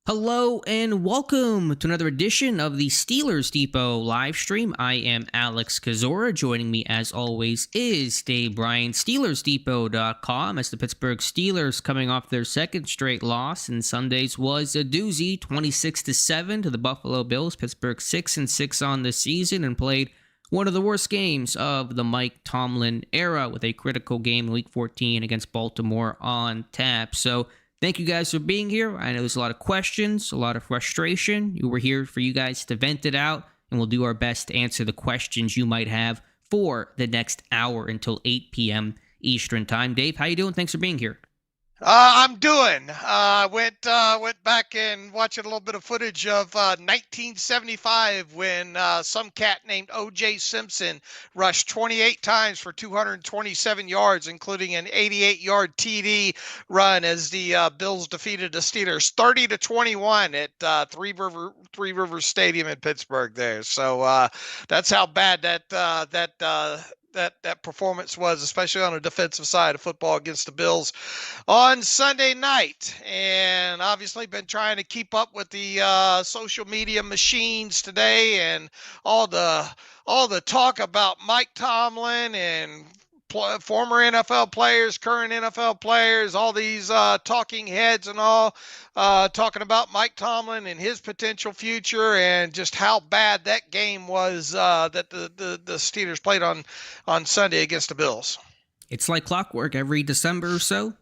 Hello and welcome to another edition of the Steelers Depot live stream. I am Alex Kozora. Joining me as always is Dave Bryan, SteelersDepot.com, as the Pittsburgh Steelers coming off their second straight loss, and Sunday's was a doozy, 26-7 to the Buffalo Bills. Pittsburgh 6-6 on the season and played one of the worst games of the Mike Tomlin era with a critical game in Week 14 against Baltimore on tap. So thank you guys for being here. I know there's a lot of questions, a lot of frustration. We're here for you guys to vent it out, and we'll do our best to answer the questions you might have for the next hour until 8 p.m. Eastern Time. Dave, how you doing? Thanks for being here. I'm doing. Went back and watched a little bit of footage of 1975 when some cat named O.J. Simpson rushed 28 times for 227 yards, including an 88-yard TD run as the Bills defeated the Steelers 30-21 at Three Rivers Stadium in Pittsburgh. There, so that's how bad that performance was, especially on the defensive side of football against the Bills on Sunday night. And obviously been trying to keep up with the social media machines today, and all the talk about Mike Tomlin and former NFL players, current NFL players, all these talking heads and all talking about Mike Tomlin and his potential future, and just how bad that game was that the Steelers played on Sunday against the Bills. It's like clockwork. Every December or so,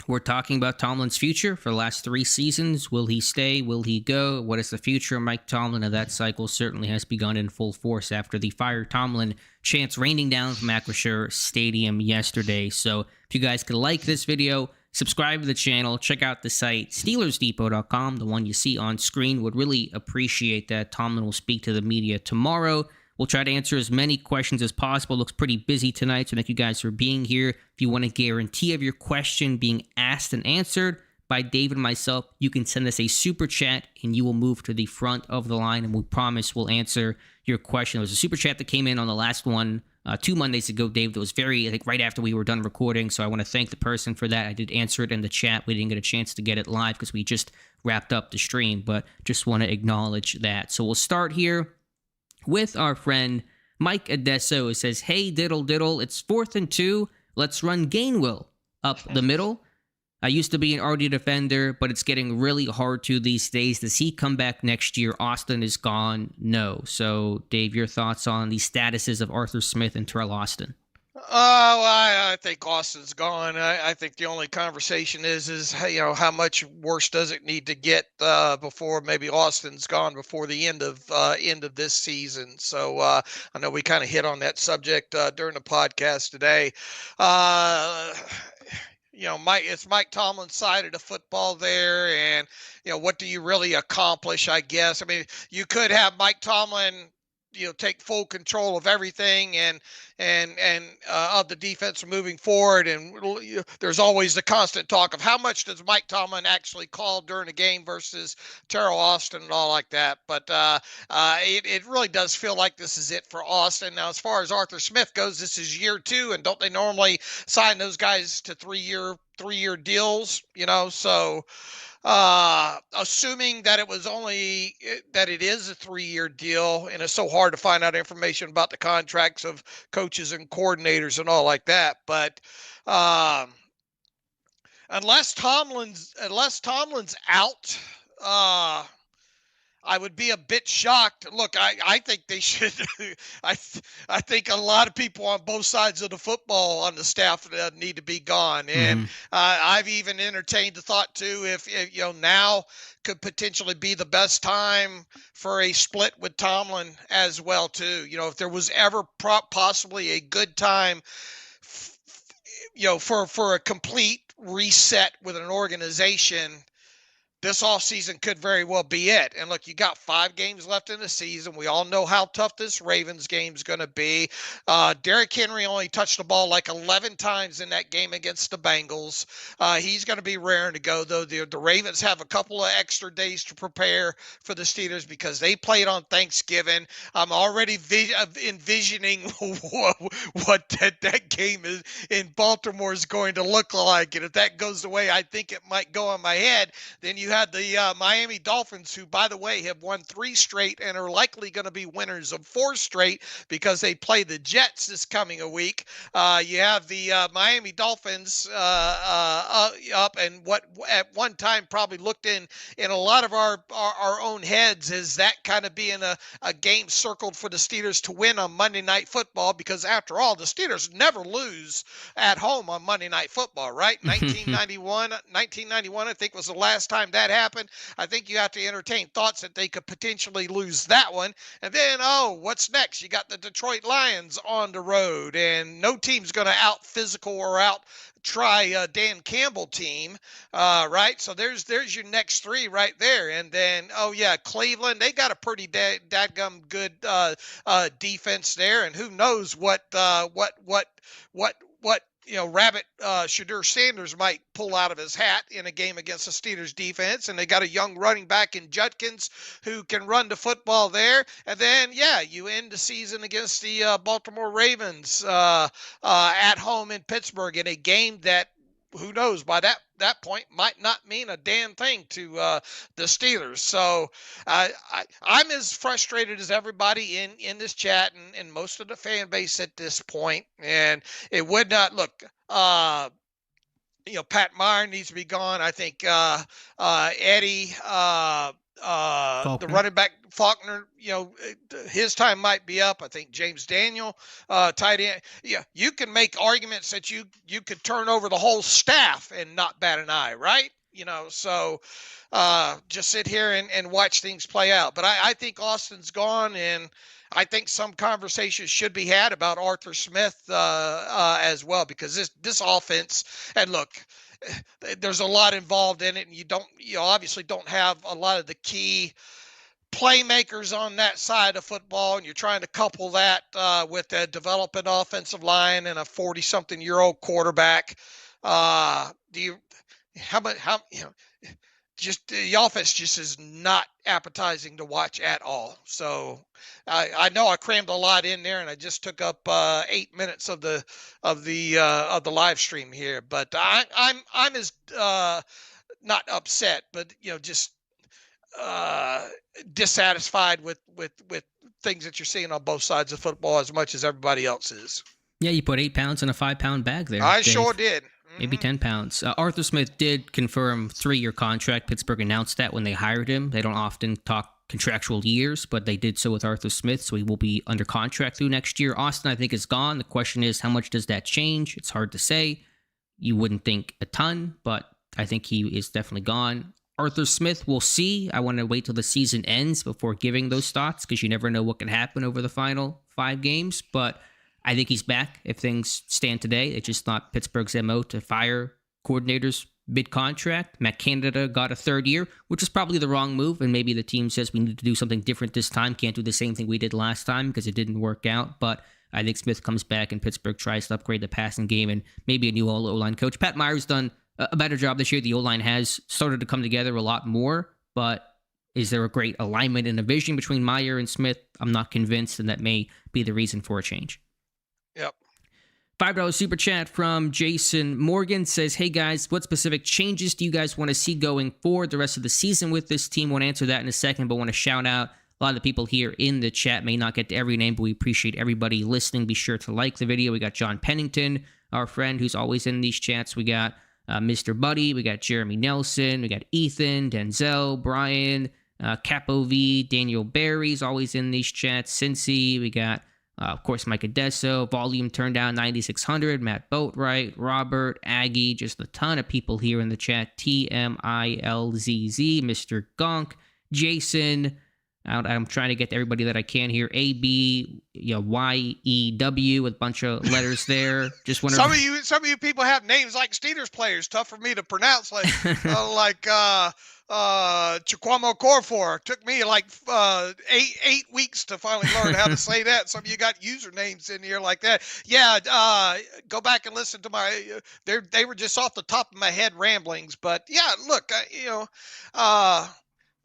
we're talking about Tomlin's future for the last 3 seasons. Will he stay? Will he go? What is the future of Mike Tomlin? And that cycle certainly has begun in full force after the Fire Tomlin chants raining down from Acrisure Stadium yesterday. So if you guys could like this video, subscribe to the channel, check out the site, SteelersDepot.com, the one you see on screen. Would really appreciate that. Tomlin will speak to the media tomorrow. We'll try to answer as many questions as possible. Looks pretty busy tonight, so thank you guys for being here. If you want a guarantee of your question being asked and answered by Dave and myself, you can send us a super chat, and you will move to the front of the line, and we promise we'll answer your question. There was a super chat that came in on the last one 2 Mondays ago, Dave, that was I think right after we were done recording, so I want to thank the person for that. I did answer it in the chat. We didn't get a chance to get it live because we just wrapped up the stream, but just want to acknowledge that. So we'll start here with our friend Mike Adesso, who says, "Hey, diddle, it's 4th and 2. Let's run Gainwell up the middle. I used to be an RD defender, but it's getting really hard to these days. Does he come back next year? Austin is gone." No. So, Dave, your thoughts on the statuses of Arthur Smith and Terrell Austin? I think Austin's gone. I think the only conversation is how much worse does it need to get before maybe Austin's gone before the end of this season. So I know we kind of hit on that subject during the podcast today. It's Mike Tomlin's side of the football there, and what do you really accomplish? I guess. I mean, you could have Mike Tomlin take full control of everything and of the defense moving forward. And there's always the constant talk of how much does Mike Tomlin actually call during a game versus Terrell Austin and all like that. But it really does feel like this is it for Austin. Now, as far as Arthur Smith goes, this is year 2, and don't they normally sign those guys to three-year deals? So assuming that it is a 3-year deal, and it's so hard to find out information about the contracts of coaches and coordinators and all like that. But unless Tomlin's out, I would be a bit shocked. Look, I think they should. I think a lot of people on both sides of the football on the staff need to be gone. And I've even entertained the thought too, if now could potentially be the best time for a split with Tomlin as well too. If there was ever possibly a good time, for a complete reset with an organization, this offseason could very well be it. And look, you got 5 games left in the season. We all know how tough this Ravens game is going to be. Derrick Henry only touched the ball like 11 times in that game against the Bengals. He's going to be raring to go, though. The Ravens have a couple of extra days to prepare for the Steelers because they played on Thanksgiving. I'm already envisioning what that game is in Baltimore is going to look like. And if that goes the way I think it might go in my head, then you had the Miami Dolphins, who, by the way, have won 3 straight and are likely going to be winners of 4 straight because they play the Jets this coming a week. You have the Miami Dolphins up, and what at one time probably looked in a lot of our own heads as that kind of being a game circled for the Steelers to win on Monday Night Football, because after all, the Steelers never lose at home on Monday Night Football, right? 1991, I think, was the last time that happened. I think you have to entertain thoughts that they could potentially lose that one. And then, what's next? You got the Detroit Lions on the road, and no team's going to out physical or out try Dan Campbell team, right? So there's your next 3 right there. And then, Cleveland, they got a pretty dadgum good defense there, and who knows what rabbit Shadur Sanders might pull out of his hat in a game against the Steelers defense. And they got a young running back in Judkins who can run the football there. And then, you end the season against the Baltimore Ravens at home in Pittsburgh in a game that, who knows, by that point might not mean a damn thing to the Steelers. So I'm as frustrated as everybody in this chat and most of the fan base at this point. And it would not look. Pat Meyer needs to be gone. I think Eddie, the running back Faulkner, his time might be up. I think James Daniel, tight end. Yeah, you can make arguments that you could turn over the whole staff and not bat an eye, right? So just sit here and watch things play out. But I think Austin's gone, and I think some conversation should be had about Arthur Smith as well, because this offense, and look, there's a lot involved in it, and you obviously don't have a lot of the key playmakers on that side of football, and you're trying to couple that with a developing offensive line and a 40-something-year-old quarterback. Just the offense just is not appetizing to watch at all. So I know I crammed a lot in there, and I just took up 8 minutes of the live stream here. But I'm as not upset, but just dissatisfied with things that you're seeing on both sides of football as much as everybody else is. Yeah, you put 8 pounds in a 5-pound bag there. I Dave. sure did. Maybe 10 pounds. Arthur Smith did confirm 3-year contract. Pittsburgh announced that when they hired him. They don't often talk contractual years, but they did so with Arthur Smith, so he will be under contract through next year. Austin, I think, is gone. The question is, how much does that change? It's hard to say. You wouldn't think a ton, but I think he is definitely gone. Arthur Smith, we'll see. I want to wait till the season ends before giving those thoughts, because you never know what can happen over the final 5 games, but I think he's back if things stand today. It's just not Pittsburgh's MO to fire coordinators mid-contract. Matt Canada got a 3rd year, which is probably the wrong move, and maybe the team says we need to do something different this time. Can't do the same thing we did last time because it didn't work out, but I think Smith comes back and Pittsburgh tries to upgrade the passing game and maybe a new O-line coach. Pat Meyer's done a better job this year. The O-line has started to come together a lot more, but is there a great alignment and a vision between Meyer and Smith? I'm not convinced, and that may be the reason for a change. Yep. $5 super chat from Jason Morgan says, hey guys, what specific changes do you guys want to see going forward the rest of the season with this team? Want to answer that in a second, but want to shout out a lot of the people here in the chat. May not get to every name, but we appreciate everybody listening. Be sure to like the video. We got John Pennington, our friend who's always in these chats. We got Mr. Buddy. We got Jeremy Nelson. We got Ethan, Denzel, Bryan, Capo V, Daniel Barry's always in these chats. Cincy. We got of course, Mike Adesso, Volume Turned Down 9600, Matt Boatwright, Robert, Aggie, just a ton of people here in the chat. TMILZZ, Mr. Gonk, Jason. I'm trying to get to everybody that I can here. AB, YEW with a bunch of letters there. Just wondering. Some of you people have names like Steelers players. Tough for me to pronounce, like Chikwamo Corfor. Took me like 8 weeks to finally learn how to say that. Some of you got usernames in here like that. Yeah, go back and listen to my. They were just off the top of my head ramblings, but yeah, look,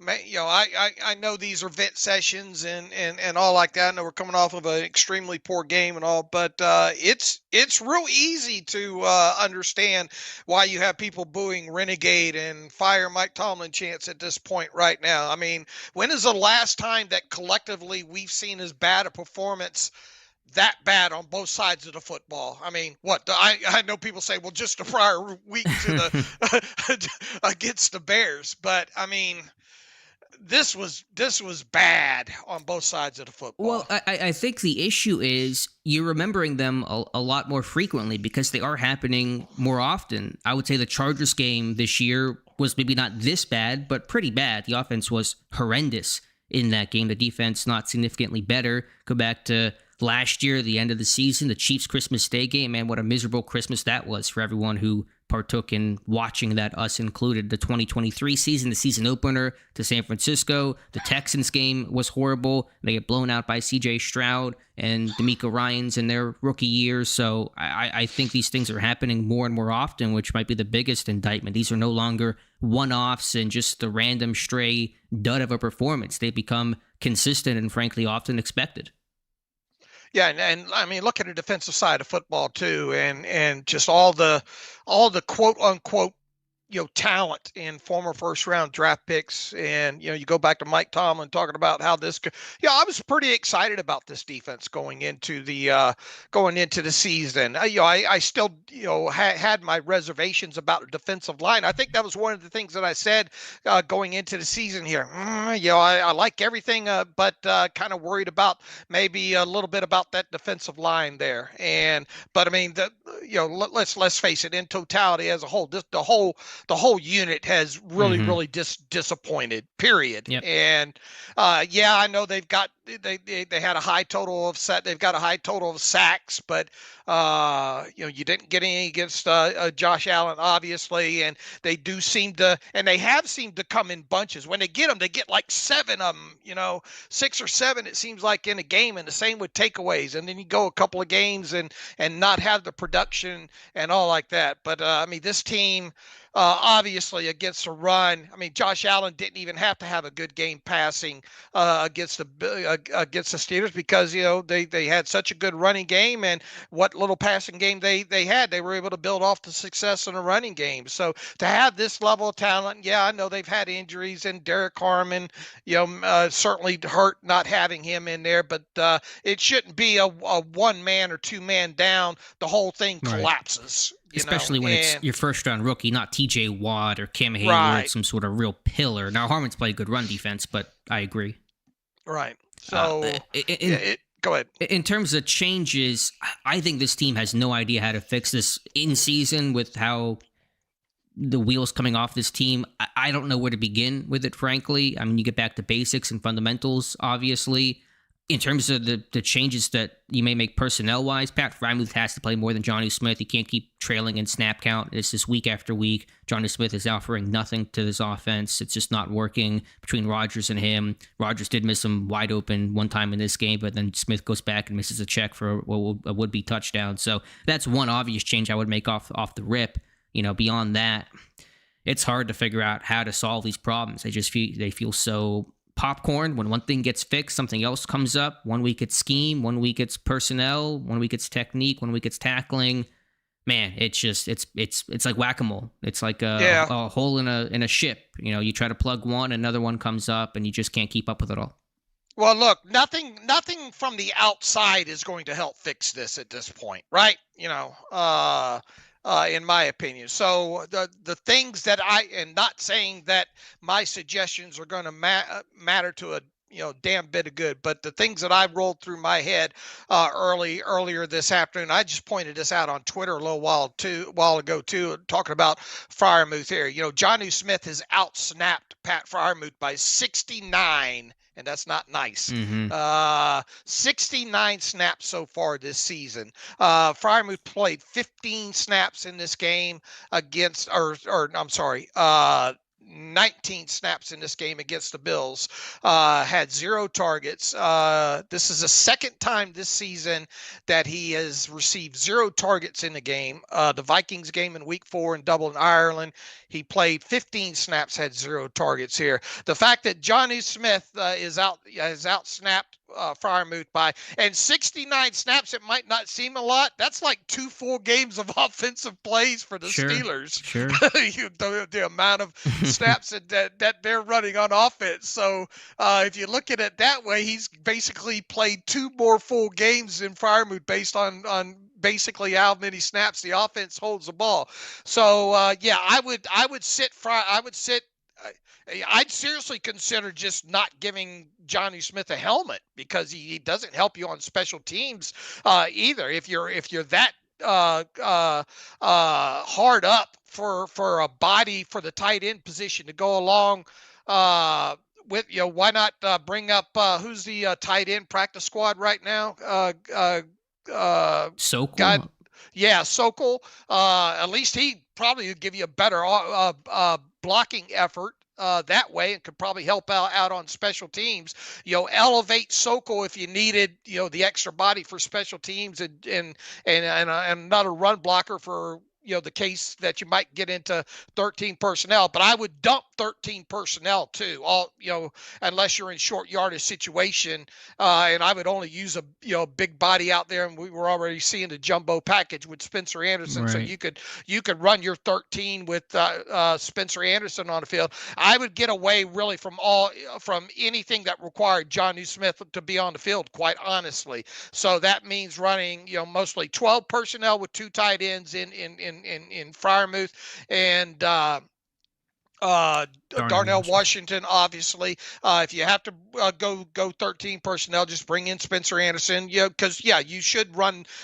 I know these are vent sessions and all like that. I know we're coming off of an extremely poor game and all, but it's real easy to understand why you have people booing Renegade and fire Mike Tomlin chants at this point right now. I mean, when is the last time that collectively we've seen as bad a performance that bad on both sides of the football? I mean, I know people say, well, just the prior week to the against the Bears, but I mean, this was bad on both sides of the Well, football. I think the issue is you're remembering them a lot more frequently because they are happening more often. I would say the Chargers game this year was maybe not this bad, but pretty bad. The offense was horrendous in that game. The defense not significantly better. Go back to last year, the end of the season, the Chiefs Christmas Day game. Man, what a miserable Christmas that was for everyone who partook in watching that, us included. The 2023 season, the season opener to San Francisco, the Texans game was horrible. They get blown out by CJ Stroud and D'Amico Ryans in their rookie years. So I think these things are happening more and more often, which might be the biggest indictment. These are no longer one-offs and just the random stray dud of a performance. They become consistent and frankly often expected. Yeah, and I mean, look at the defensive side of football too, and just all the quote unquote talent in former first round draft picks. And, you go back to Mike Tomlin talking about how this could, I was pretty excited about this defense going into the season. I still, had my reservations about the defensive line. I think that was one of the things that I said going into the season here. I like everything, but kind of worried about maybe a little bit about that defensive line there. But I mean, let's face it, in totality as a whole, the whole unit has really disappointed, period. Yep. And I know they had a high total of they've got a high total of sacks, but you didn't get any against Josh Allen, obviously, and they have seemed to come in bunches. When they get them, they get like 7 of them, 6 or 7, it seems like, in a game, and the same with takeaways. And then you go a couple of games and not have the production and all like that. But I mean, this team, obviously against the run, I mean, Josh Allen didn't even have to have a good game passing against the Steelers because they had such a good running game, and what little passing game they had, they were able to build off the success in the running game. So to have this level of talent, I know they've had injuries, and Derek Harmon, certainly hurt not having him in there, but it shouldn't be a 1-man or 2-man down. The whole thing collapses. Right. Especially when it's your first-round rookie, not T.J. Watt or Cam Hayward, right, some sort of real pillar. Now, Harmon's played good run defense, but I agree. Right. So, go ahead. In terms of changes, I think this team has no idea how to fix this in season with how the wheels coming off this team. I don't know where to begin with it, frankly. I mean, you get back to basics and fundamentals, obviously. In terms of the changes that you may make personnel-wise, Pat Freiermuth has to play more than Jonnu Smith. He can't keep trailing in snap count. It's just week after week. Jonnu Smith is offering nothing to this offense. It's just not working between Rodgers and him. Rodgers did miss him wide open one time in this game, but then Smith goes back and misses a check for a would-be touchdown. So that's one obvious change I would make off the rip. Beyond that, it's hard to figure out how to solve these problems. They feel so popcorn. When one thing gets fixed, something else comes up. 1 week it's scheme, 1 week it's personnel, 1 week it's technique, 1 week it's tackling. Man, it's like whack-a-mole. It's like a hole in a ship. You try to plug one, another one comes up, and you just can't keep up with it all. Well, look, nothing from the outside is going to help fix this at this point, right? In my opinion. So the things that and not saying that my suggestions are going to matter to a damn bit of good, but the things that I rolled through my head earlier this afternoon, I just pointed this out on Twitter a little while ago too, talking about Freiermuth here. Jonnu Smith has outsnapped Pat Freiermuth by 69. And that's not nice. 69 snaps so far this season. Freiermuth played 15 snaps in this game against, 9 19 snaps in this game against the Bills, had 0 targets. This is the second time this season that he has received 0 targets in the game. The Vikings game in week 4 in Dublin, Ireland, he played 15 snaps, had 0 targets here. The fact that Jonnu Smith is out snapped Freiermuth by, and 69 snaps, it might not seem a lot. That's like 2 full games of offensive plays for the Steelers. Sure. the amount of snaps that they're running on offense. So if you look at it that way, he's basically played 2 more full games in Freiermuth based on basically how many snaps the offense holds the ball. So I'd seriously consider just not giving Jonnu Smith a helmet, because he doesn't help you on special teams either. If you're that hard up for a body for the tight end position to go along with, why not bring up who's the tight end practice squad right now? Sokol. Sokol. At least he probably would give you a better blocking effort that way, and could probably help out on special teams. Elevate Sokol if you needed, the extra body for special teams, and another run blocker for the case that you might get into 13 personnel. But I would dump 13 personnel too, unless you're in short yardage situation, and I would only use a big body out there. And we were already seeing the jumbo package with Spencer Anderson, right. So you could run your 13 with Spencer Anderson on the field. I would get away really from anything that required Jonnu Smith to be on the field, quite honestly. So that means running mostly 12 personnel with 2 tight ends in Freiermuth and Darnell Washington, obviously. If you have to go 13 personnel, just bring in Spencer Anderson, because you should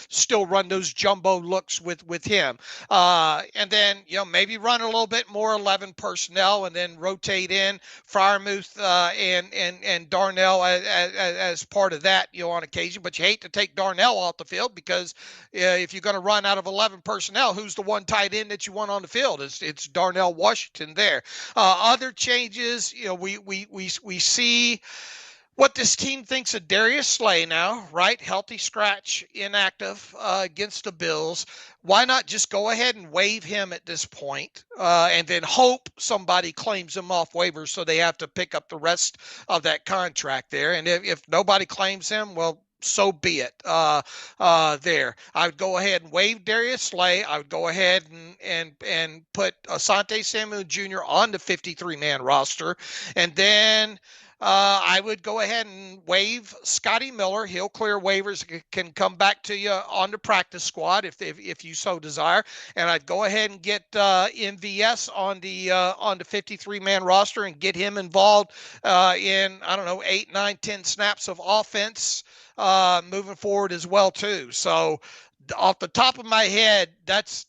still run those jumbo looks with him, and then maybe run a little bit more 11 personnel, and then rotate in Freiermuth and Darnell as part of that on occasion. But you hate to take Darnell off the field, because if you're going to run out of 11 personnel, who's the one tight end that you want on the field? It's Darnell Washington there. Other changes, we see what this team thinks of Darius Slay now, right? Healthy scratch, inactive against the Bills. Why not just go ahead and waive him at this point, and then hope somebody claims him off waivers, so they have to pick up the rest of that contract there. And if nobody claims him, well, so be it there. I would go ahead and waive Darius Slay. I would go ahead and put Asante Samuel Jr. on the 53-man roster. And then I would go ahead and waive Scotty Miller. He'll clear waivers, can come back to you on the practice squad if you so desire. And I'd go ahead and get MVS on the 53-man roster and get him involved in 8, 9, 10 snaps of offense moving forward as well too. So off the top of my head, those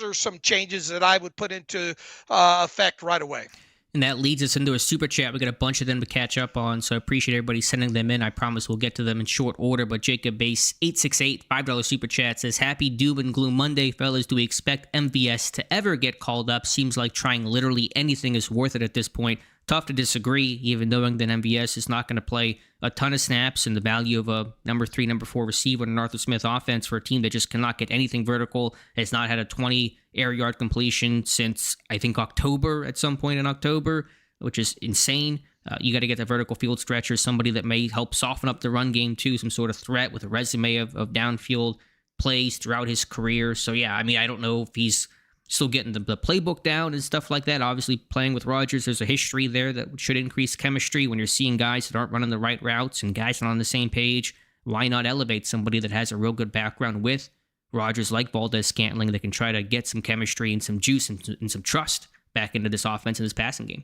are some changes that I would put into effect right away. And that leads us into a super chat. We got a bunch of them to catch up on, so I appreciate everybody sending them in. I promise we'll get to them in short order. But Jacob Base 868 $5 super chat says, "Happy doom and gloom Monday, fellas. Do we expect MVS to ever get called up? Seems like trying literally anything is worth it at this point. Tough to disagree, even knowing that MVS is not going to play a ton of snaps, and the value of a number 3, number 4 receiver in an Arthur Smith offense for a team that just cannot get anything vertical, has not had a 20 air yard completion since, I think, October, at some point in October, which is insane. You got to get the vertical field stretcher, somebody that may help soften up the run game too, some sort of threat with a resume of downfield plays throughout his career. So yeah, I don't know if he's still getting the playbook down and stuff like that. Obviously, playing with Rodgers, there's a history there that should increase chemistry when you're seeing guys that aren't running the right routes and guys not on the same page. Why not elevate somebody that has a real good background with Rodgers, like Valdez-Scantling, that can try to get some chemistry and some juice and some trust back into this offense and this passing game?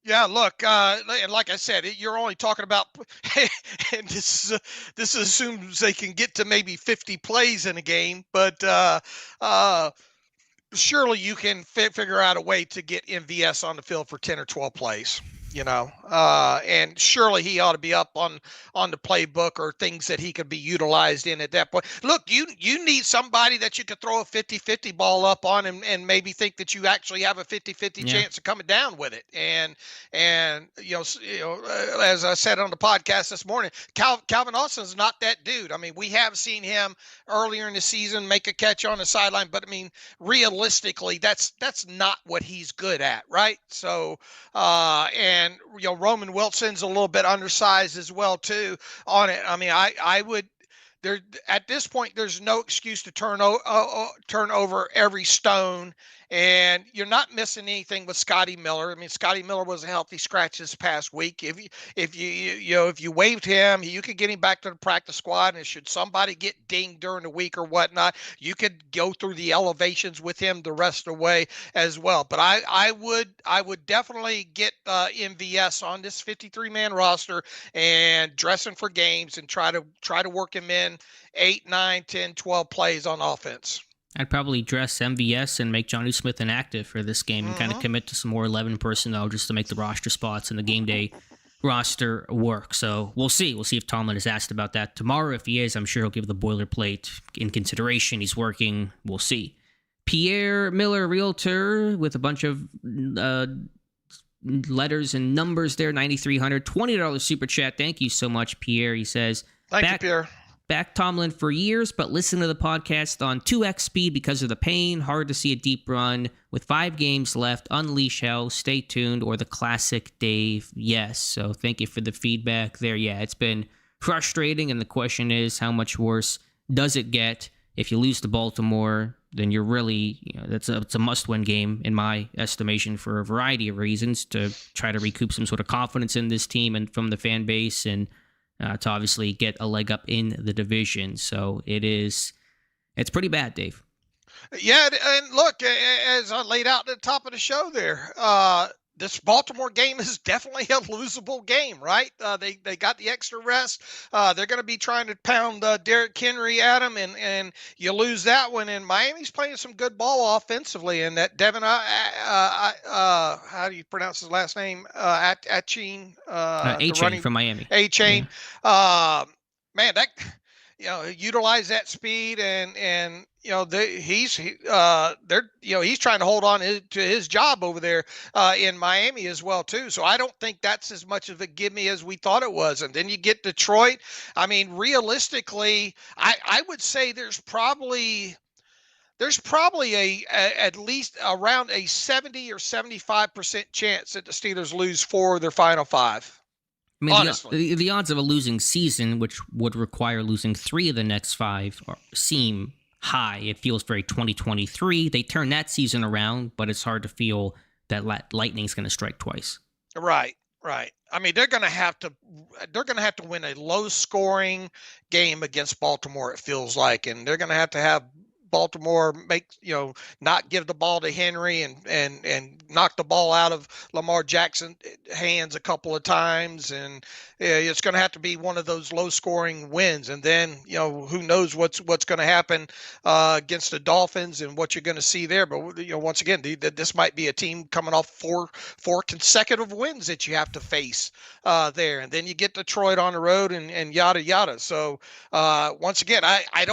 Yeah, look, and like I said, you're only talking about, and this assumes they can get to maybe 50 plays in a game, but surely you can figure out a way to get MVS on the field for 10 or 12 plays. And surely he ought to be up on the playbook or things that he could be utilized in at that point. Look, you need somebody that you could throw a 50-50 ball up on and maybe think that you actually have a 50-50 Yeah. chance of coming down with it. And as I said on the podcast this morning, Calvin Austin's not that dude. I mean, we have seen him earlier in the season make a catch on the sideline, but I mean, realistically, that's not what he's good at, right? So, and Roman Wilson's a little bit undersized as well too on it. I mean, I would there at this point there's no excuse to turn over every stone, and you're not missing anything with Scotty Miller. I mean, Scotty Miller was a healthy scratch this past week. If you waived him, you could get him back to the practice squad, and should somebody get dinged during the week or whatnot, you could go through the elevations with him the rest of the way as well. But I would definitely get MVS on this 53-man roster and dressing for games and try to work him in 8, 9, 10, 12 plays on offense. I'd probably dress MVS and make Johnny Smith inactive for this game and kind of commit to some more 11 personnel just to make the roster spots and the game day roster work. So we'll see. We'll see if Tomlin is asked about that tomorrow. If he is, I'm sure he'll give the boilerplate in consideration. He's working. We'll see. Pierre Miller, realtor, with a bunch of letters and numbers there, 9,300, $20 super chat. Thank you so much, Pierre. He says, Thank you, Pierre. Back Tomlin for years, but listen to the podcast on 2x speed because of the pain. Hard to see a deep run. With 5 games left, unleash hell, stay tuned, or the classic Dave. Yes. So thank you for the feedback there. Yeah, it's been frustrating, and the question is, how much worse does it get? If you lose to Baltimore, then you're really, it's a must-win game in my estimation for a variety of reasons, to try to recoup some sort of confidence in this team and from the fan base, and to obviously get a leg up in the division. So it's pretty bad, Dave. Yeah, and look, as I laid out at the top of the show there, this Baltimore game is definitely a losable game, right? They got the extra rest. They're going to be trying to pound Derrick Henry at them, and you lose that one. And Miami's playing some good ball offensively. And that Devin, how do you pronounce his last name? Achane, A-Chain from Miami. A-Chain. Yeah. Man, that utilize that speed and he's trying to hold on to his job over there in Miami as well too. So I don't think that's as much of a gimme as we thought it was. And then you get Detroit. I mean, realistically, I would say there's probably at least around a 70 or 75% chance that the Steelers lose 4 of their final 5. I mean, the odds of a losing season, which would require losing 3 of the next 5, seem high. It feels very 2023. They turn that season around, but it's hard to feel that lightning's going to strike twice. Right. I mean, they're going to have to win a low-scoring game against Baltimore, it feels like, and they're going to have Baltimore not give the ball to Henry and knock the ball out of Lamar Jackson's hands a couple of times, and it's going to have to be one of those low-scoring wins. And then who knows what's going to happen against the Dolphins and what you're going to see there. But once again, this might be a team coming off four consecutive wins that you have to face there, and then you get Detroit on the road and yada yada. So once again, I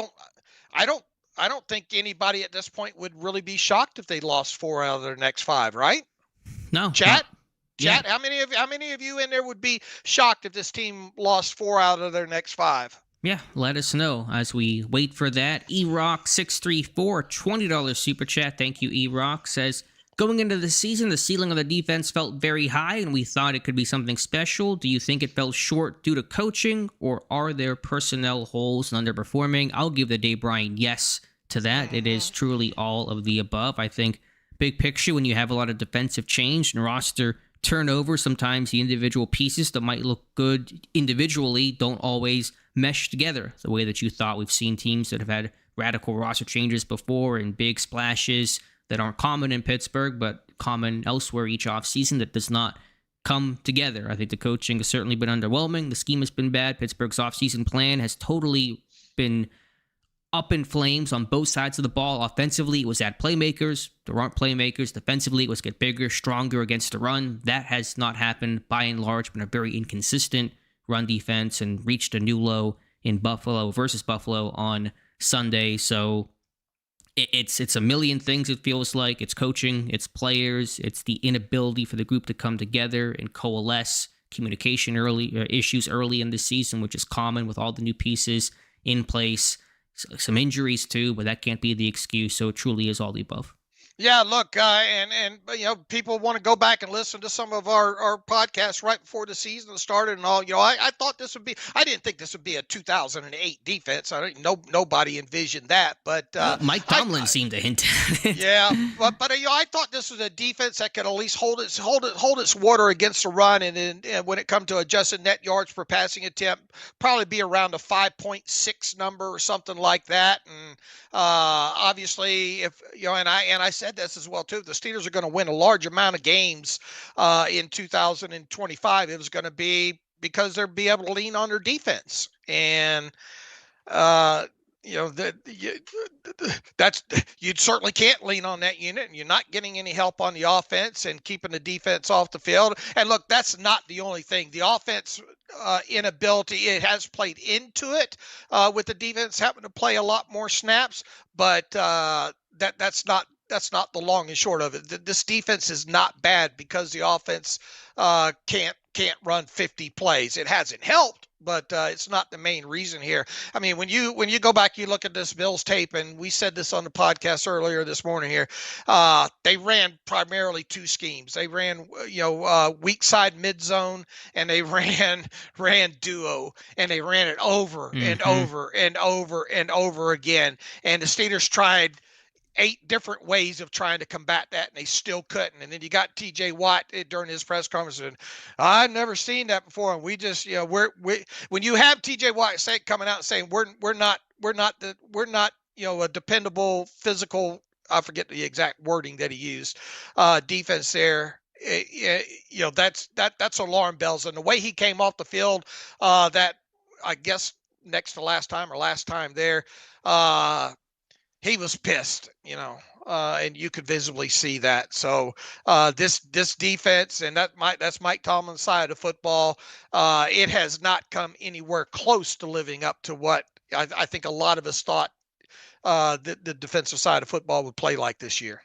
don't think anybody at this point would really be shocked if they lost 4 out of their next 5, right? No. Chat, yeah. How many of you in there would be shocked if this team lost 4 out of their next 5? Yeah, let us know as we wait for that. eRock634, $20 super chat. Thank you, eRock. Says, going into the season, the ceiling of the defense felt very high, and we thought it could be something special. Do you think it fell short due to coaching, or are there personnel holes and underperforming? I'll give the day, Bryan, yes to that. It is truly all of the above. I think big picture, when you have a lot of defensive change and roster turnover, sometimes the individual pieces that might look good individually don't always mesh together the way that you thought. We've seen teams that have had radical roster changes before and big splashes that aren't common in Pittsburgh, but common elsewhere each offseason that does not come together. I think the coaching has certainly been underwhelming. The scheme has been bad. Pittsburgh's offseason plan has totally been up in flames on both sides of the ball. Offensively, it was at playmakers. There aren't playmakers. Defensively, it was get bigger, stronger against the run. That has not happened by and large, been a very inconsistent run defense and reached a new low in Buffalo versus Buffalo on Sunday. So it's a million things, it feels like. It's coaching, it's players, it's the inability for the group to come together and coalesce, communication issues early in the season, which is common with all the new pieces in place. Some injuries too, but that can't be the excuse. So it truly is all the above. Yeah, look, and people want to go back and listen to some of our podcasts right before the season started and all. I thought this would be. I didn't think this would be a 2008 defense. I don't know. Nobody envisioned that, but Mike Tomlin seemed to hint at it. Yeah, but I thought this was a defense that could at least hold its water against the run, and when it comes to adjusted net yards per passing attempt, probably be around a 5.6 number or something like that. And obviously, if and I said this as well too, the Steelers are going to win a large amount of games in 2025. It was going to be because they'll be able to lean on their defense, and that's you certainly can't lean on that unit, and you're not getting any help on the offense and keeping the defense off the field. And look, that's not the only thing. The offense inability, it has played into it with the defense having to play a lot more snaps, but that's not the long and short of it. This defense is not bad because the offense can't run 50 plays. It hasn't helped, but it's not the main reason here. I mean, when you go back, you look at this Bills tape, and we said this on the podcast earlier this morning here. They ran primarily two schemes. They ran weak side mid zone, and they ran duo, and they ran it over and over and over and over again. And the Steelers tried 8 different ways of trying to combat that, and they still couldn't. And then you got TJ Watt during his press conference, and I've never seen that before. And we just, when you have TJ Watt coming out and saying we're not a dependable physical, I forget the exact wording that he used, defense there. That's alarm bells. And the way he came off the field, that I guess next to last time there, he was pissed, and you could visibly see that. So this defense, and that's Mike Tomlin's side of football, it has not come anywhere close to living up to what I think a lot of us thought the defensive side of football would play like this year.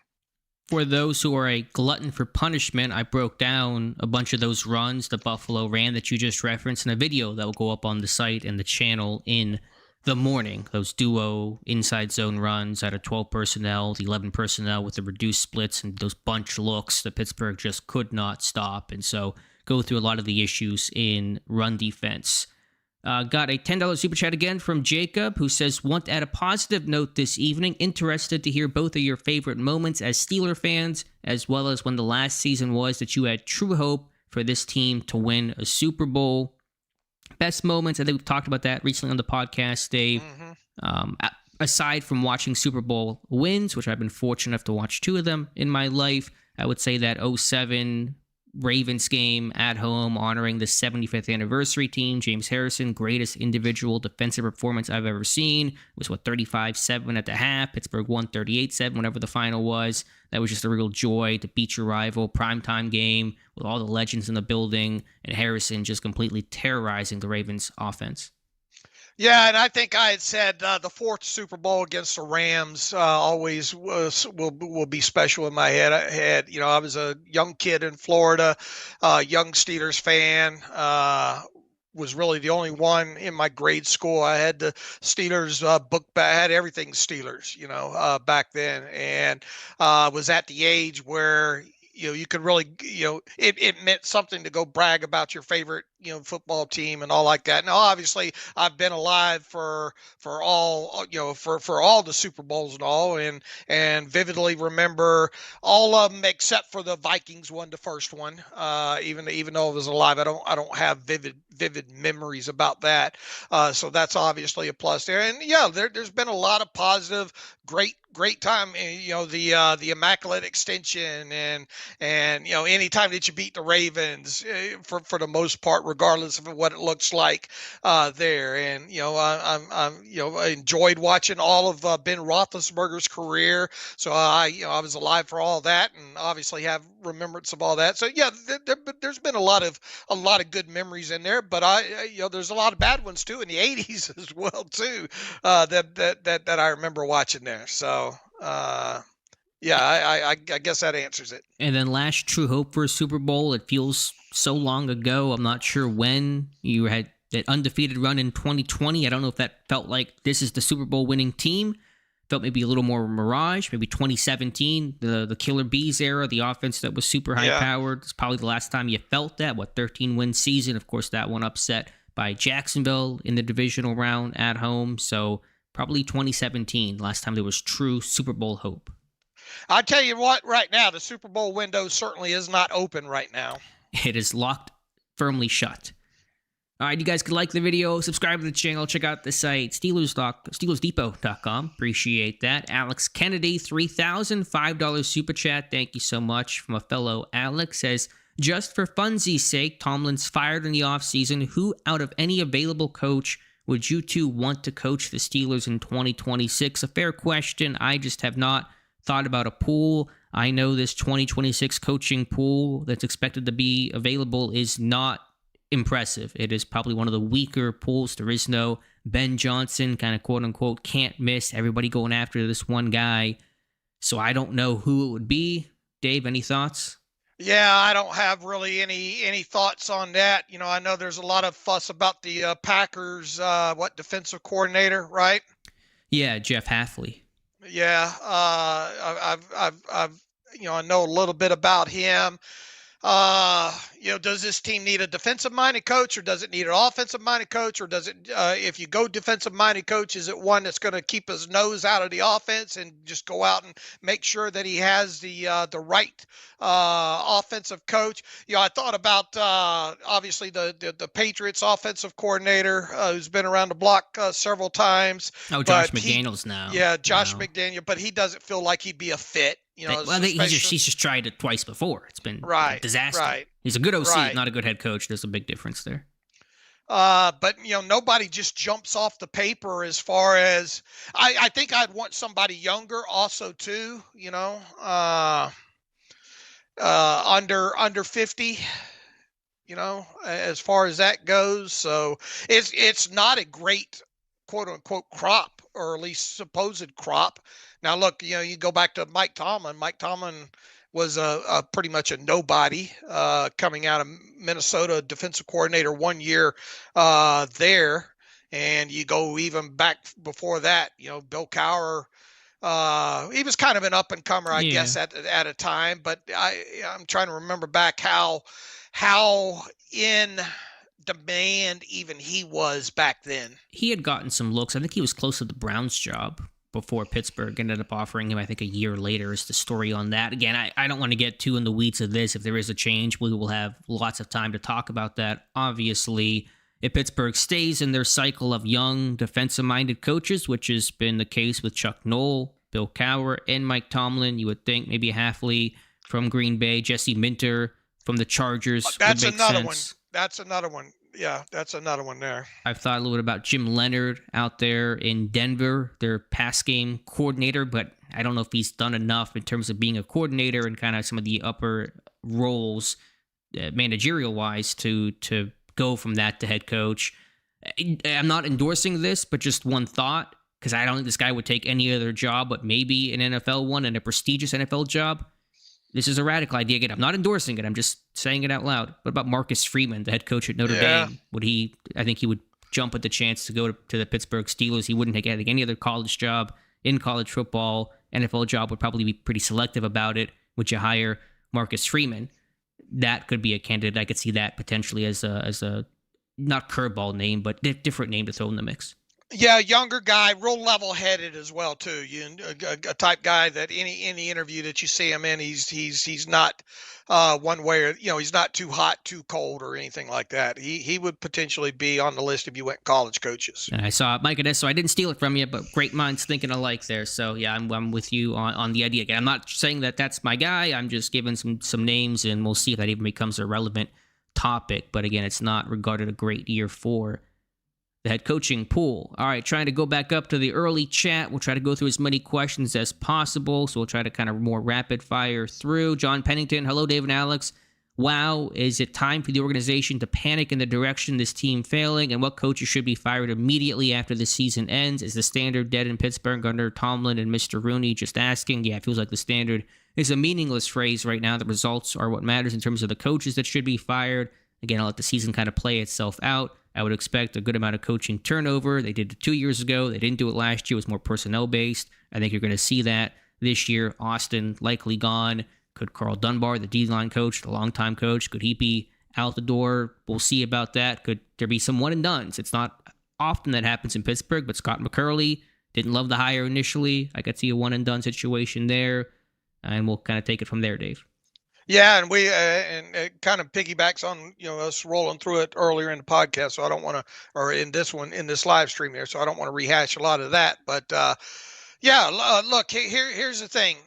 For those who are a glutton for punishment, I broke down a bunch of those runs that Buffalo ran that you just referenced in a video that will go up on the site and the channel in the morning. Those duo inside zone runs out of 12 personnel, the 11 personnel with the reduced splits, and those bunch looks that Pittsburgh just could not stop. And so go through a lot of the issues in run defense. Got a $10 super chat again from Jacob, who says, want to add a positive note this evening. Interested to hear both of your favorite moments as Steeler fans, as well as when the last season was that you had true hope for this team to win a Super Bowl. Best moments, I think we've talked about that recently on the podcast, Dave. Aside from watching Super Bowl wins, which I've been fortunate enough to watch 2 of them in my life, I would say that 2007 Ravens game at home, honoring the 75th anniversary team. James Harrison, greatest individual defensive performance I've ever seen. It was 35-7 at the half. Pittsburgh won 38-7, whatever the final was. That was just a real joy to beat your rival. Primetime game with all the legends in the building, and Harrison just completely terrorizing the Ravens offense. Yeah, and I think I had said the 4th Super Bowl against the Rams always will be special in my head. I was a young kid in Florida, young Steelers fan. Was really the only one in my grade school. I had the Steelers book bag, had everything Steelers, back then, and was at the age where you could really, it meant something to go brag about your favorite, football team and all like that. Now, obviously, I've been alive for all, for all the Super Bowls and all, and vividly remember all of them except for the Vikings one, the first one. Even though I was alive, I don't have vivid vivid memories about that. So that's obviously a plus there. And yeah, there's been a lot of positive, great time. The Immaculate Extension and anytime that you beat the Ravens, for the most part, regardless of what it looks like there. And I enjoyed watching all of Ben Roethlisberger's career. So I was alive for all that, and obviously have remembrance of all that. So yeah, there's been a lot of good memories in there, but there's a lot of bad ones too in the '80s as well too. That I remember watching there. So yeah, I guess that answers it. And then last true hope for a Super Bowl. It feels so long ago. I'm not sure when you had that undefeated run in 2020. I don't know if that felt like this is the Super Bowl winning team. Felt maybe a little more mirage. Maybe 2017, the Killer Bees era, the offense that was super high powered. It's probably the last time you felt that. 13 win season. Of course, that one upset by Jacksonville in the divisional round at home. So probably 2017, last time there was true Super Bowl hope. I tell you what, right now, the Super Bowl window certainly is not open right now. It is locked, firmly shut. All right, you guys could like the video, subscribe to the channel, check out the site, SteelersDepot.com. Appreciate that. Alex Kennedy, $3,005 super chat. Thank you so much from a fellow Alex. Says, just for funsies' sake, Tomlin's fired in the offseason. Who out of any available coach would you two want to coach the Steelers in 2026? A fair question. I just have not thought about a pool. I know this 2026 coaching pool that's expected to be available is not impressive. It is probably one of the weaker pools. There is no Ben Johnson kind of quote-unquote can't miss, everybody going after this one guy. So I don't know who it would be. Dave, any thoughts? Yeah, I don't have really any thoughts on that. I know there's a lot of fuss about the Packers defensive coordinator, right? Yeah, Jeff Hafley. Yeah, I know a little bit about him. Does this team need a defensive-minded coach, or does it need an offensive-minded coach, or does it, if you go defensive-minded coach, is it one that's going to keep his nose out of the offense and just go out and make sure that he has the right offensive coach? I thought about obviously the Patriots offensive coordinator who's been around the block several times. Oh, Josh McDaniels now. Yeah, Josh McDaniel, but he doesn't feel like he'd be a fit. He's just tried it twice before. It's been a disaster. Right. He's a good OC, not a good head coach. There's a big difference there. But nobody just jumps off the paper as far as I think I'd want somebody younger also too. Under 50. As far as that goes. So it's not a great quote unquote crop, or at least supposed crop. Now, look, you go back to Mike Tomlin. Mike Tomlin was a pretty much a nobody coming out of Minnesota, defensive coordinator 1 year there. And you go even back before that, Bill Cowher. He was kind of an up and comer, I guess, at a time. But I'm trying to remember back how in demand even he was back then. He had gotten some looks. I think he was close to the Browns job before Pittsburgh ended up offering him, I think, a year later is the story on that. Again, I don't want to get too in the weeds of this. If there is a change, we will have lots of time to talk about that. Obviously, if Pittsburgh stays in their cycle of young defensive-minded coaches, which has been the case with Chuck Noll, Bill Cowher, and Mike Tomlin, you would think maybe Hafley from Green Bay, Jesse Minter from the Chargers. That's another one. That's another one. Yeah, that's another one there. I've thought a little bit about Jim Leonard out there in Denver, their pass game coordinator, but I don't know if he's done enough in terms of being a coordinator and kind of some of the upper roles, managerial-wise, to go from that to head coach. I'm not endorsing this, but just one thought, because I don't think this guy would take any other job, but maybe an NFL one and a prestigious NFL job. This is a radical idea. Again, I'm not endorsing it. I'm just saying it out loud. What about Marcus Freeman, the head coach at Notre Dame? I think he would jump at the chance to go to the Pittsburgh Steelers. He wouldn't take any other college job in college football. NFL job would probably be pretty selective about it. Would you hire Marcus Freeman? That could be a candidate. I could see that potentially as a not curveball name, but different name to throw in the mix. Yeah, younger guy, real level-headed as well too. A type guy that any interview that you see him in, he's not one way or he's not too hot, too cold, or anything like that. He would potentially be on the list if you went college coaches. And I saw Mike Adesso, so I didn't steal it from you, but great minds thinking alike there. So yeah, I'm with you on the idea. Again, I'm not saying that that's my guy. I'm just giving some names, and we'll see if that even becomes a relevant topic. But again, it's not regarded a great year for the head coaching pool. All right, trying to go back up to the early chat. We'll try to go through as many questions as possible. So we'll try to kind of more rapid fire through. John Pennington, hello, Dave and Alex. Wow, is it time for the organization to panic in the direction this team failing? And what coaches should be fired immediately after the season ends? Is the standard dead in Pittsburgh under Tomlin and Mr. Rooney? Just asking. Yeah, it feels like the standard is a meaningless phrase right now. The results are what matters in terms of the coaches that should be fired. Again, I'll let the season kind of play itself out. I would expect a good amount of coaching turnover. They did it 2 years ago. They didn't do it last year. It was more personnel-based. I think you're going to see that this year. Austin likely gone. Could Carl Dunbar, the D-line coach, the longtime coach, could he be out the door? We'll see about that. Could there be some one-and-dones? It's not often that happens in Pittsburgh, but Scott McCurley didn't love the hire initially. I could see a one-and-done situation there, and we'll kind of take it from there, Dave. Yeah, and we and it kind of piggybacks on us rolling through it earlier in the podcast. So I don't want to, or in this live stream here. So I don't want to rehash a lot of that. But yeah, look, here's the thing.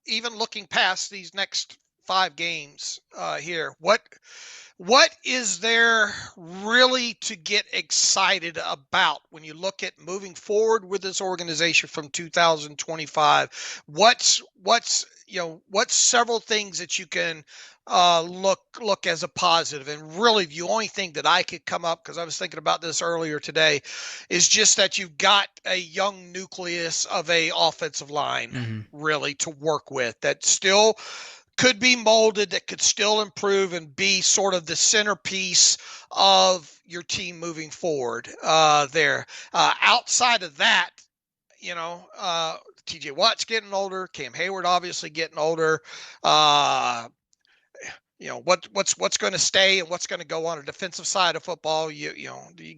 Even looking past these next 5 games here, what is there really to get excited about when you look at moving forward with this organization from 2025? What's several things that you can look as a positive? And really, the only thing that I could come up, because I was thinking about this earlier today, is just that you've got a young nucleus of a offensive line really to work with that still could be molded, that could still improve and be sort of the centerpiece of your team moving forward there. Outside of that, TJ Watt's getting older. Cam Hayward obviously getting older. What's going to stay and what's going to go on a defensive side of football. You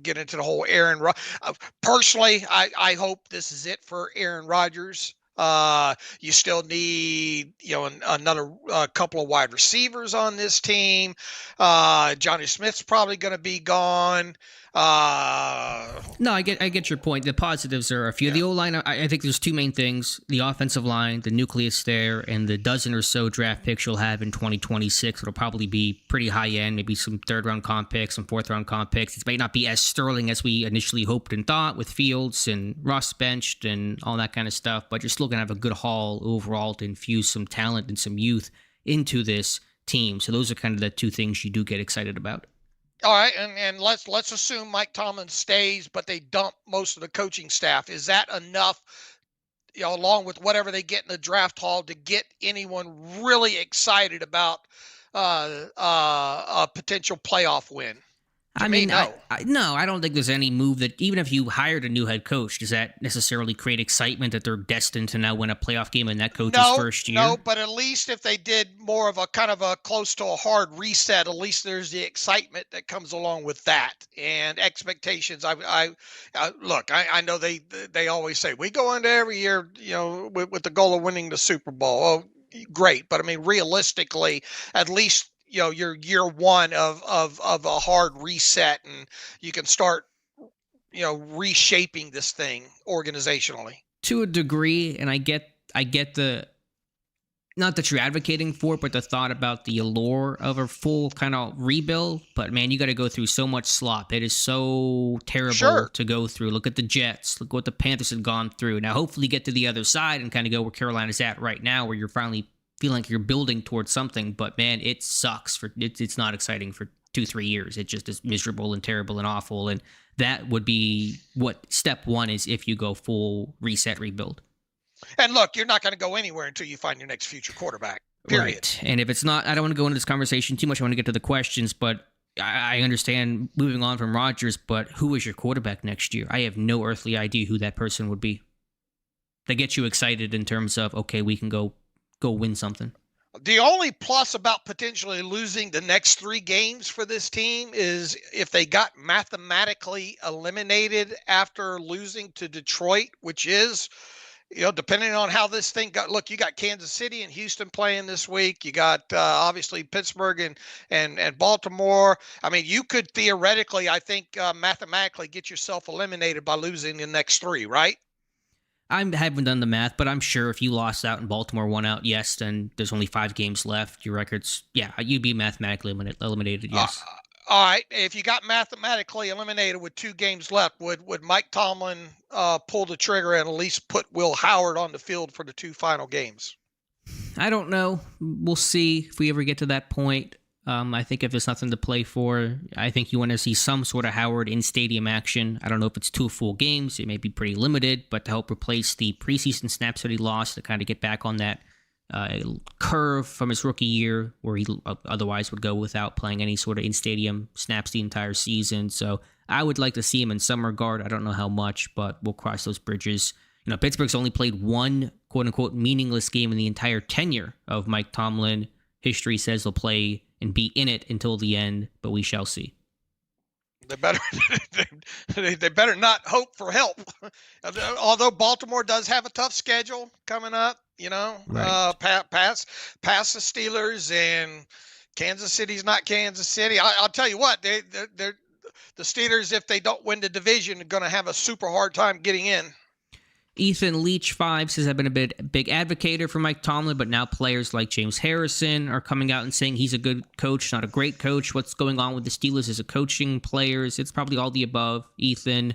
get into the whole Aaron. Personally, I hope this is it for Aaron Rodgers. You still need, another couple of wide receivers on this team. Johnny Smith's probably going to be gone. No, I get your point. The positives are a few. Yeah. The O-line, I think there's 2 main things: the offensive line, the nucleus there, and the dozen or so draft picks you'll have in 2026. It'll probably be pretty high end, maybe some 3rd-round comp picks, some 4th-round comp picks. It may not be as sterling as we initially hoped and thought with Fields and Russ benched and all that kind of stuff, but you're still going to have a good haul overall to infuse some talent and some youth into this team. So those are kind of the 2 things you do get excited about. All right, and let's assume Mike Tomlin stays, but they dump most of the coaching staff. Is that enough, along with whatever they get in the draft haul, to get anyone really excited about a potential playoff win? I mean, no. I don't think there's any move that, even if you hired a new head coach, does that necessarily create excitement that they're destined to now win a playoff game in that coach's first year? No, but at least if they did more of a kind of a close to a hard reset, at least there's the excitement that comes along with that and expectations. I look, I know they always say we go into every year, with the goal of winning the Super Bowl. Oh, great. But I mean, realistically, at least, your year one of a hard reset, and you can start, reshaping this thing organizationally to a degree. And I get the, not that you're advocating for it, but the thought about the allure of a full kind of rebuild. But man, you got to go through so much slop. It is so terrible to go through. Look at the Jets. Look what the Panthers have gone through. Now, hopefully get to the other side and kind of go where Carolina's at right now, where you're finally feeling like you're building towards something. But man, it sucks. It's not exciting for 2-3 years. It just is miserable and terrible and awful. And that would be what step 1 is if you go full reset, rebuild. And look, you're not going to go anywhere until you find your next future quarterback, period. Right. And if it's not, I don't want to go into this conversation too much. I want to get to the questions, but I understand moving on from Rodgers, but who is your quarterback next year? I have no earthly idea who that person would be. That gets you excited in terms of, okay, we can go win something. The only plus about potentially losing the next 3 games for this team is if they got mathematically eliminated after losing to Detroit, which is, depending on how this thing got. Look, you got Kansas City and Houston playing this week. You got obviously Pittsburgh and Baltimore. I mean, you could theoretically, I think, mathematically get yourself eliminated by losing the next 3, right? I haven't done the math, but I'm sure if you lost out and Baltimore won out, yes, then there's only 5 games left. Your record's, yeah, you'd be mathematically eliminated, yes. All right. If you got mathematically eliminated with 2 games left, would Mike Tomlin pull the trigger and at least put Will Howard on the field for the 2 final games? I don't know. We'll see if we ever get to that point. I think if there's nothing to play for, I think you want to see some sort of Howard in stadium action. I don't know if it's 2 full games. It may be pretty limited, but to help replace the preseason snaps that he lost, to kind of get back on that curve from his rookie year where he otherwise would go without playing any sort of in-stadium snaps the entire season. So I would like to see him in some regard. I don't know how much, but we'll cross those bridges. Pittsburgh's only played 1 quote-unquote meaningless game in the entire tenure of Mike Tomlin. History says they'll play and be in it until the end, but we shall see. They better they better not hope for help. Although Baltimore does have a tough schedule coming up, right. Pass the Steelers, and Kansas City's not Kansas City. I'll tell you what, they're the Steelers, if they don't win the division, are going to have a super hard time getting in. Ethan Leach 5 says, I've been a big advocate for Mike Tomlin, but now players like James Harrison are coming out and saying he's a good coach, not a great coach. What's going on with the Steelers as a coaching players? It's probably all the above, Ethan.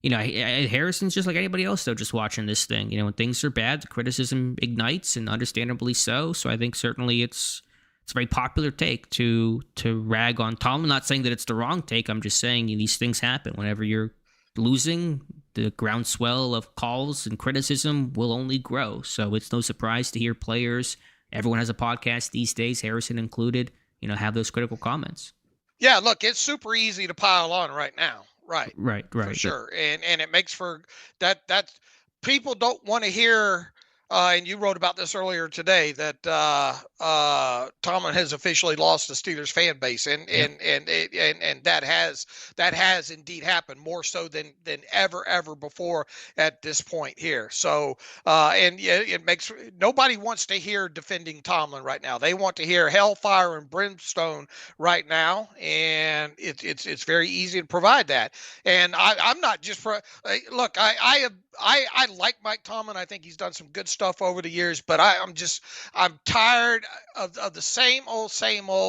Harrison's just like anybody else, though, just watching this thing. When things are bad, the criticism ignites, and understandably so. So I think certainly it's a very popular take to rag on Tomlin. I'm not saying that it's the wrong take. I'm just saying these things happen. Whenever you're losing, the groundswell of calls and criticism will only grow. So it's no surprise to hear players, everyone has a podcast these days, Harrison included, have those critical comments. Yeah, look, it's super easy to pile on right now. Right. For sure. And it makes for that people don't want to hear and you wrote about this earlier today that Tomlin has officially lost the Steelers fan base, and that has indeed happened more so than ever before at this point here. So it makes nobody wants to hear defending Tomlin right now. They want to hear hellfire and brimstone right now, and it's very easy to provide that. And I'm not just look. I like Mike Tomlin. I think he's done some good stuff over the years, but I'm tired of the same old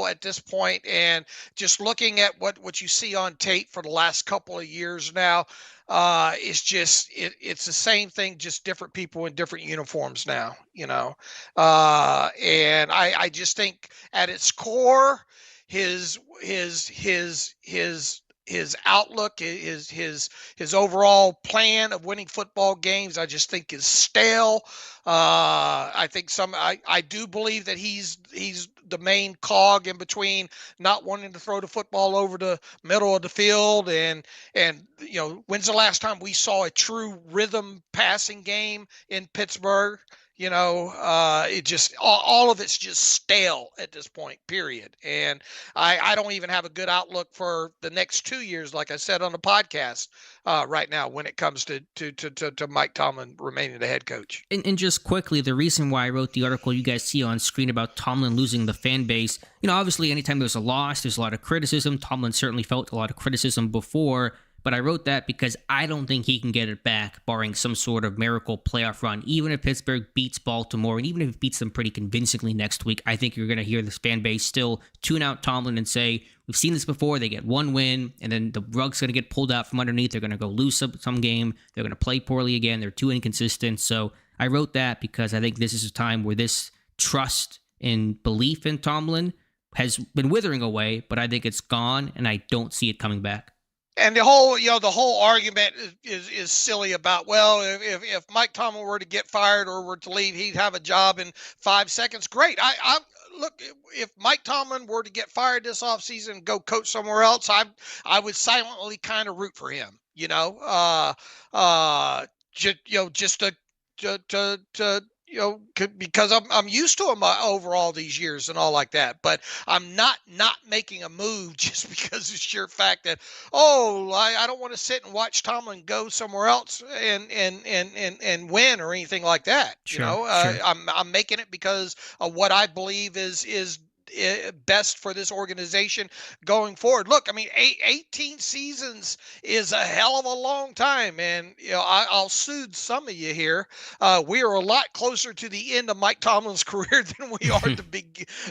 at this point, and just looking at what you see on tape for the last couple of years now. It's the same thing, just different people in different uniforms now, and I just think at its core, his outlook, his overall plan of winning football games, I just think is stale. I think I do believe that he's the main cog in between not wanting to throw the football over the middle of the field. And when's the last time we saw a true rhythm passing game in Pittsburgh? It just all of it's just stale at this point, period. And I don't even have a good outlook for the next 2 years, like I said on the podcast right now, when it comes to Mike Tomlin remaining the head coach. And just quickly, the reason why I wrote the article you guys see on screen about Tomlin losing the fan base, obviously anytime there's a loss, there's a lot of criticism. Tomlin certainly felt a lot of criticism before. But I wrote that because I don't think he can get it back, barring some sort of miracle playoff run. Even if Pittsburgh beats Baltimore, and even if it beats them pretty convincingly next week, I think you're going to hear this fan base still tune out Tomlin and say, we've seen this before. They get one win, and then the rug's going to get pulled out from underneath. They're going to go lose some game. They're going to play poorly again. They're too inconsistent. So I wrote that because I think this is a time where this trust and belief in Tomlin has been withering away, but I think it's gone, and I don't see it coming back. And the whole argument is silly about, well, if Mike Tomlin were to get fired or were to leave, he'd have a job in 5 seconds. Great. I look, if Mike Tomlin were to get fired this offseason and go coach somewhere else, I would silently kind of root for him, just to because I'm used to him over all these years and all like that. But I'm not making a move just because of the sheer fact that I don't want to sit and watch Tomlin go somewhere else and win or anything like that. Sure. I'm making it because of what I believe is best for this organization going forward. Look, I mean, 18 seasons is a hell of a long time, and I'll soothe some of you here. We are a lot closer to the end of Mike Tomlin's career than we are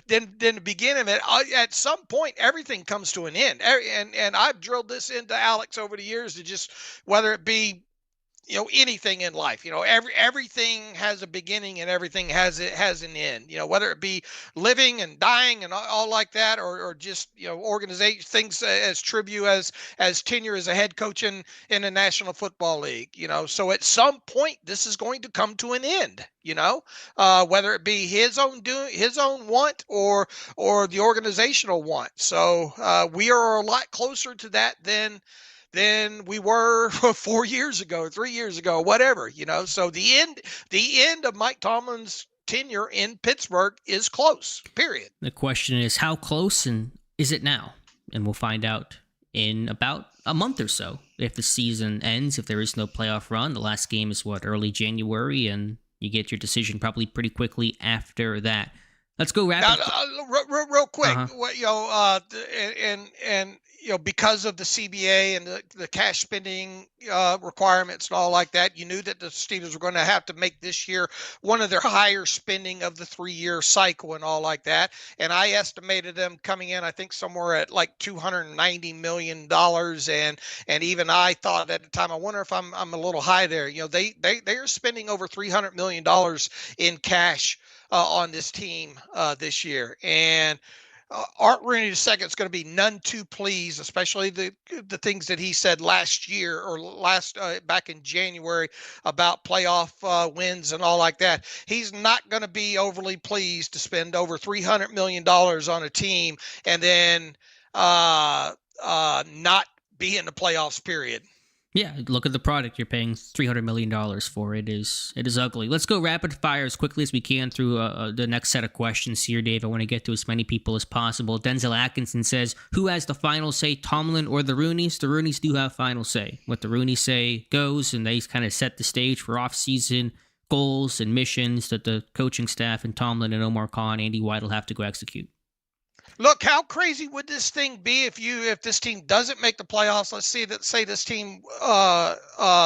than the beginning of it. At some point, everything comes to an end, and I've drilled this into Alex over the years to just whether it be anything in life, everything has a beginning and everything has an end, whether it be living and dying and all like that, or just, organization things as trivial as tenure as a head coach in the National Football League, so at some point this is going to come to an end, whether it be his own want or the organizational want. So we are a lot closer to that than we were 4 years ago, 3 years ago, whatever, So the end of Mike Tomlin's tenure in Pittsburgh is close, period. The question is, how close, and is it now? And we'll find out in about a month or so if the season ends, if there is no playoff run. The last game is early January, and you get your decision probably pretty quickly after that. Let's go rapid. Real quick, because of the CBA and the cash spending requirements and all like that, you knew that the Steelers were going to have to make this year one of their higher spending of the 3-year cycle and all like that. And I estimated them coming in, I think, somewhere at like $290 million. And even I thought at the time, I wonder if I'm a little high there. They are spending over $300 million in cash on this team this year. And Art Rooney II is going to be none too pleased, especially the things that he said last year or back in January about playoff wins and all like that. He's not going to be overly pleased to spend over $300 million on a team and then not be in the playoffs, period. Yeah, look at the product you're paying $300 million for. It is ugly. Let's go rapid fire as quickly as we can through the next set of questions here, Dave. I want to get to as many people as possible. Denzel Atkinson says, who has the final say, Tomlin or the Rooneys? The Rooneys do have final say. What the Rooneys say goes, and they kind of set the stage for off-season goals and missions that the coaching staff and Tomlin and Omar Khan, Andy White will have to go execute. Look, how crazy would this thing be if this team doesn't make the playoffs? Let's say this team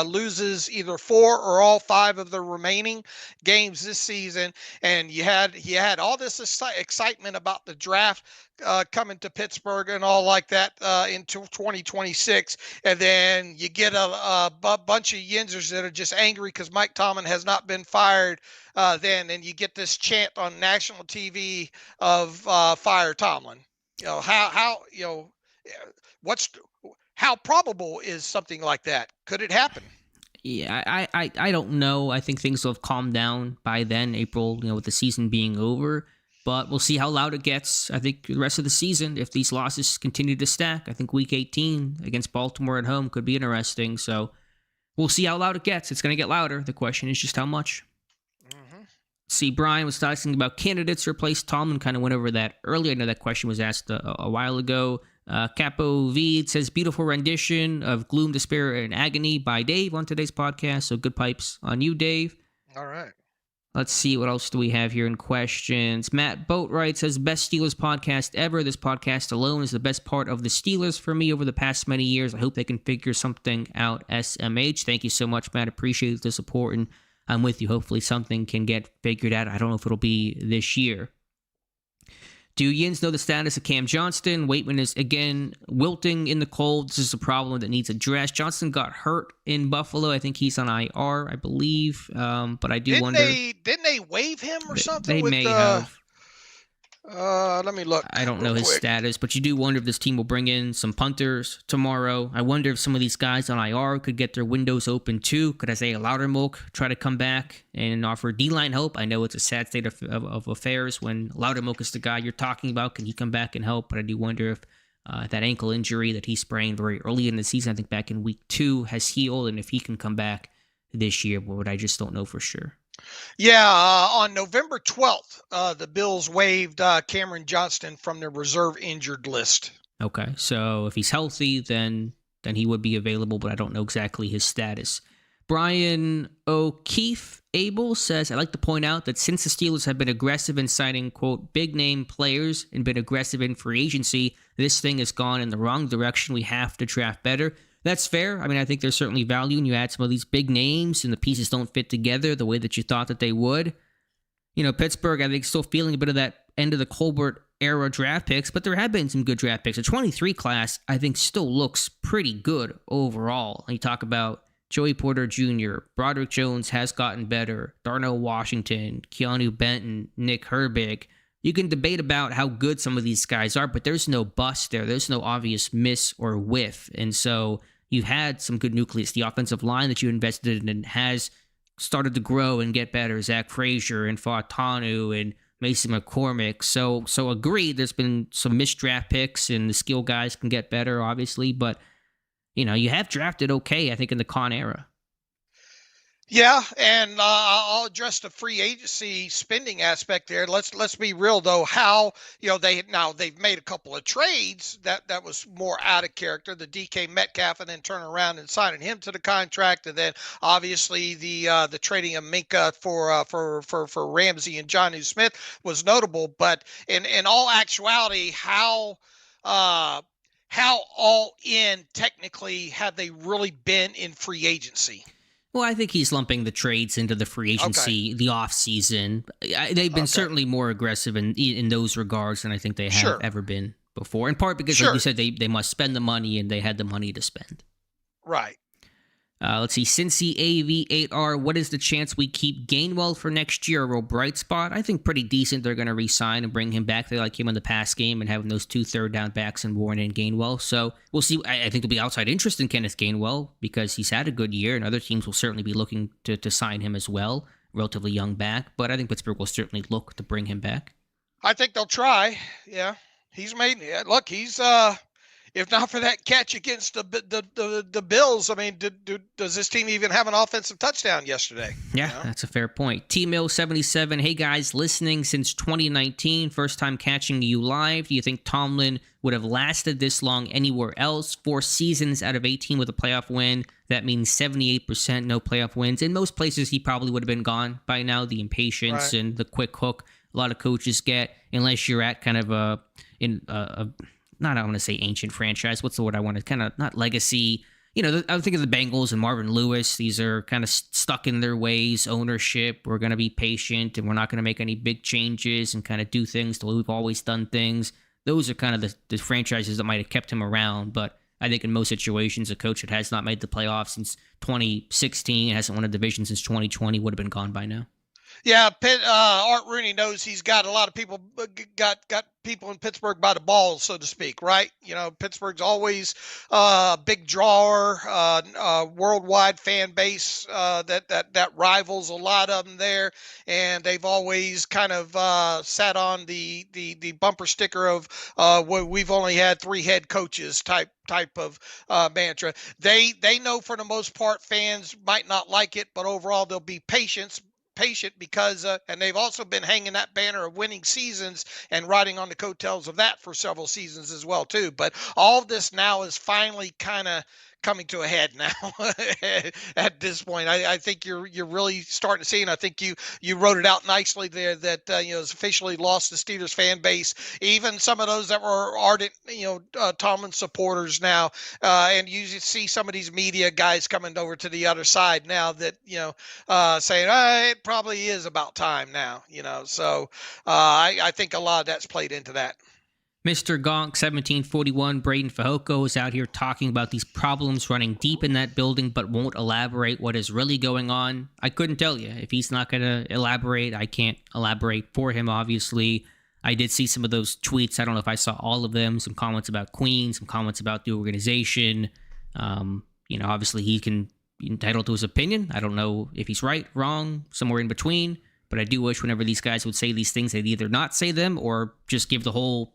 loses either 4 or all 5 of the remaining games this season, and you had all this excitement about the draft coming to Pittsburgh and all like that into 2026, and then you get a bunch of yinzers that are just angry because Mike Tomlin has not been fired. And you get this chant on national TV of fire Tomlin. How probable is something like that? Could it happen? Yeah, I don't know. I think things will have calmed down by then, April, with the season being over. But we'll see how loud it gets. I think the rest of the season, if these losses continue to stack, I think Week 18 against Baltimore at home could be interesting. So we'll see how loud it gets. It's going to get louder. The question is just how much. See, Bryan was talking about candidates to replace Tomlin. Kind of went over that earlier. I know that question was asked a while ago. Capo V says, beautiful rendition of Gloom, Despair, and Agony by Dave on today's podcast. So good pipes on you, Dave. All right. Let's see, what else do we have here in questions? Matt Boatwright says, best Steelers podcast ever. This podcast alone is the best part of the Steelers for me over the past many years. I hope they can figure something out, SMH. Thank you so much, Matt. Appreciate the support, and I'm with you. Hopefully something can get figured out. I don't know if it'll be this year. Do Yins know the status of Cam Johnston? Waitman is, again, wilting in the cold. This is a problem that needs addressed. Johnston got hurt in Buffalo. I think he's on IR, I believe. But I do wonder... Didn't they waive him or something? They may have. Let me look. I don't know his status, but you do wonder if this team will bring in some punters tomorrow. I wonder if some of these guys on IR could get their windows open too. Could Isaiah Loudermilk try to come back and offer D-line help? I know it's a sad state of affairs when Loudermilk is the guy you're talking about. Can he come back and help? But I do wonder if that ankle injury that he sprained very early in the season, I think back in week 2, has healed, and if he can come back this year, but I just don't know for sure. Yeah, on November 12th, the Bills waived Cameron Johnston from their reserve injured list. Okay, so if he's healthy, then he would be available, but I don't know exactly his status. Brian O'Keefe Abel says, I'd like to point out that since the Steelers have been aggressive in signing, quote, big name players and been aggressive in free agency, this thing has gone in the wrong direction. We have to draft better. That's fair. I mean, I think there's certainly value when you add some of these big names and the pieces don't fit together the way that you thought that they would. You know, Pittsburgh, I think, still feeling a bit of that end of the Colbert era draft picks, but there have been some good draft picks. The 23 class, I think, still looks pretty good overall. You talk about Joey Porter Jr., Broderick Jones has gotten better, Darnell Washington, Keanu Benton, Nick Herbig. You can debate about how good some of these guys are, but there's no bust there. There's no obvious miss or whiff. And so you've had some good nucleus. The offensive line that you invested in has started to grow and get better. Zach Frazier and Fautanu and Mason McCormick. So agreed, there's been some missed draft picks and the skill guys can get better, obviously. But, you know, you have drafted okay, I think, in the Con era. Yeah, and I'll address the free agency spending aspect there. Let's be real though. How they've made a couple of trades that was more out of character. The DK Metcalf and then turning around and signing him to the contract, and then obviously the trading of Minka for Ramsey and Jonnu Smith was notable. But in all actuality, how all in technically have they really been in free agency? Well, I think he's lumping the trades into the free agency, the offseason. They've been certainly more aggressive in those regards than I think they have ever been before. In part because, like you said, they must spend the money and they had the money to spend. Right. Let's see. Cincy AV8R, what is the chance we keep Gainwell for next year? A real bright spot? I think pretty decent. They're going to re-sign and bring him back. They like him in the pass game and having those 2 third down backs and Warren and Gainwell. So we'll see. I think there'll be outside interest in Kenneth Gainwell because he's had a good year and other teams will certainly be looking to sign him as well. Relatively young back, but I think Pittsburgh will certainly look to bring him back. I think they'll try. Yeah. He's if not for that catch against the Bills, I mean, does this team even have an offensive touchdown yesterday? Yeah, that's a fair point. T-Mill77, hey guys, listening since 2019, first time catching you live. Do you think Tomlin would have lasted this long anywhere else? 4 seasons out of 18 with a playoff win. That means 78% no playoff wins. In most places, he probably would have been gone by now. The impatience and the quick hook a lot of coaches get, unless you're at kind of not I want to say ancient franchise. What's the word I want to kind of not legacy? You know, I think of the Bengals and Marvin Lewis. These are kind of stuck in their ways. Ownership. We're going to be patient and we're not going to make any big changes and kind of do things the way we've always done things. Those are kind of the franchises that might have kept him around. But I think in most situations, a coach that has not made the playoffs since 2016, hasn't won a division since 2020, would have been gone by now. Yeah, Art Rooney knows he's got a lot of people, got people in Pittsburgh by the balls, so to speak, right? You know, Pittsburgh's always a big drawer, worldwide fan base that rivals a lot of them there, and they've always kind of sat on the bumper sticker of we've only had 3 head coaches type of mantra. They know for the most part fans might not like it, but overall they'll be patient because and they've also been hanging that banner of winning seasons and riding on the coattails of that for several seasons as well too. But all of this now is finally kind of coming to a head now at this point. I think you're really starting to see, and I think you wrote it out nicely there that has officially lost the Steelers fan base, even some of those that were ardent Tomlin supporters now, and you see some of these media guys coming over to the other side now that saying it probably is about time now, so I think a lot of that's played into that. Mr. Gonk 1741, Braden Fajoko is out here talking about these problems running deep in that building, but won't elaborate what is really going on. I couldn't tell you. If he's not going to elaborate, I can't elaborate for him, obviously. I did see some of those tweets. I don't know if I saw all of them. Some comments about Queen, some comments about the organization. Obviously he can be entitled to his opinion. I don't know if he's right, wrong, somewhere in between. But I do wish whenever these guys would say these things, they'd either not say them or just give the whole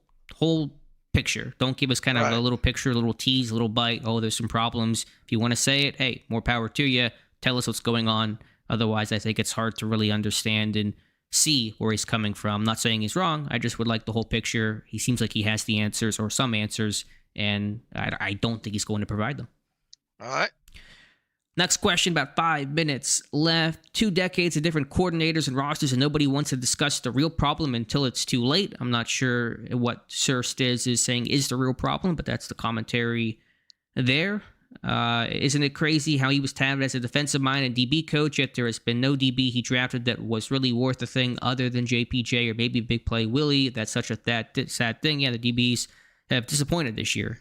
picture. Don't give us kind of a little picture, a little tease, a little bite. Oh, there's some problems. If you want to say it, hey, more power to you. Tell us what's going on. Otherwise, I think it's hard to really understand and see where he's coming from. I'm not saying he's wrong. I just would like the whole picture. He seems like he has the answers or some answers, and I don't think he's going to provide them. All right. Next question, about 5 minutes left. 2 decades of different coordinators and rosters, and nobody wants to discuss the real problem until it's too late. I'm not sure what Sir Stiz is saying is the real problem, but that's the commentary there. Isn't it crazy how he was touted as a defensive mind and DB coach, yet there has been no DB he drafted that was really worth a thing other than JPJ or maybe Big Play Willie? That's such a sad thing. Yeah, the DBs have disappointed this year.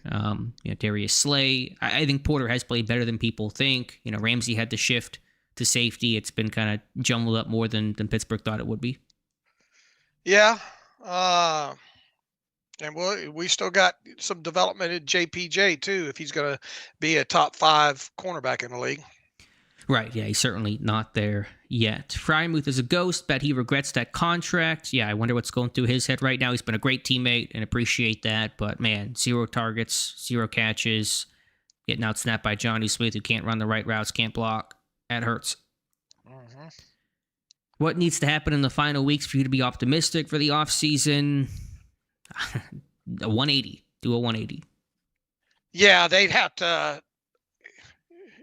Darius Slay. I think Porter has played better than people think. Ramsey had to shift to safety. It's been kind of jumbled up more than Pittsburgh thought it would be. Yeah. And we still got some development at JPJ too, if he's going to be a top 5 cornerback in the league. Right, yeah, he's certainly not there yet. Frymouth is a ghost, bet he regrets that contract. Yeah, I wonder what's going through his head right now. He's been a great teammate and appreciate that, but man, 0 targets, 0 catches, getting outsnapped by Johnny Smith, who can't run the right routes, can't block. That hurts. Mm-hmm. What needs to happen in the final weeks for you to be optimistic for the offseason? A 180. Do a 180. Yeah, they'd have to...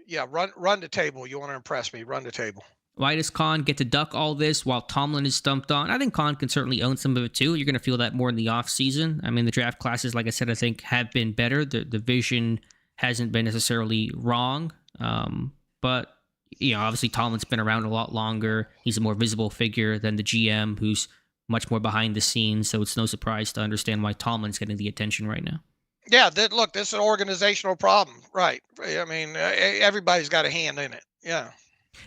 Yeah, run the table. You want to impress me, run the table. Why does Khan get to duck all this while Tomlin is stumped on? I think Khan can certainly own some of it too. You're going to feel that more in the offseason. I mean, the draft classes, like I said, I think have been better. The vision hasn't been necessarily wrong. But, obviously Tomlin's been around a lot longer. He's a more visible figure than the GM, who's much more behind the scenes. So it's no surprise to understand why Tomlin's getting the attention right now. Yeah, look, this is an organizational problem, right? I mean, everybody's got a hand in it. Yeah.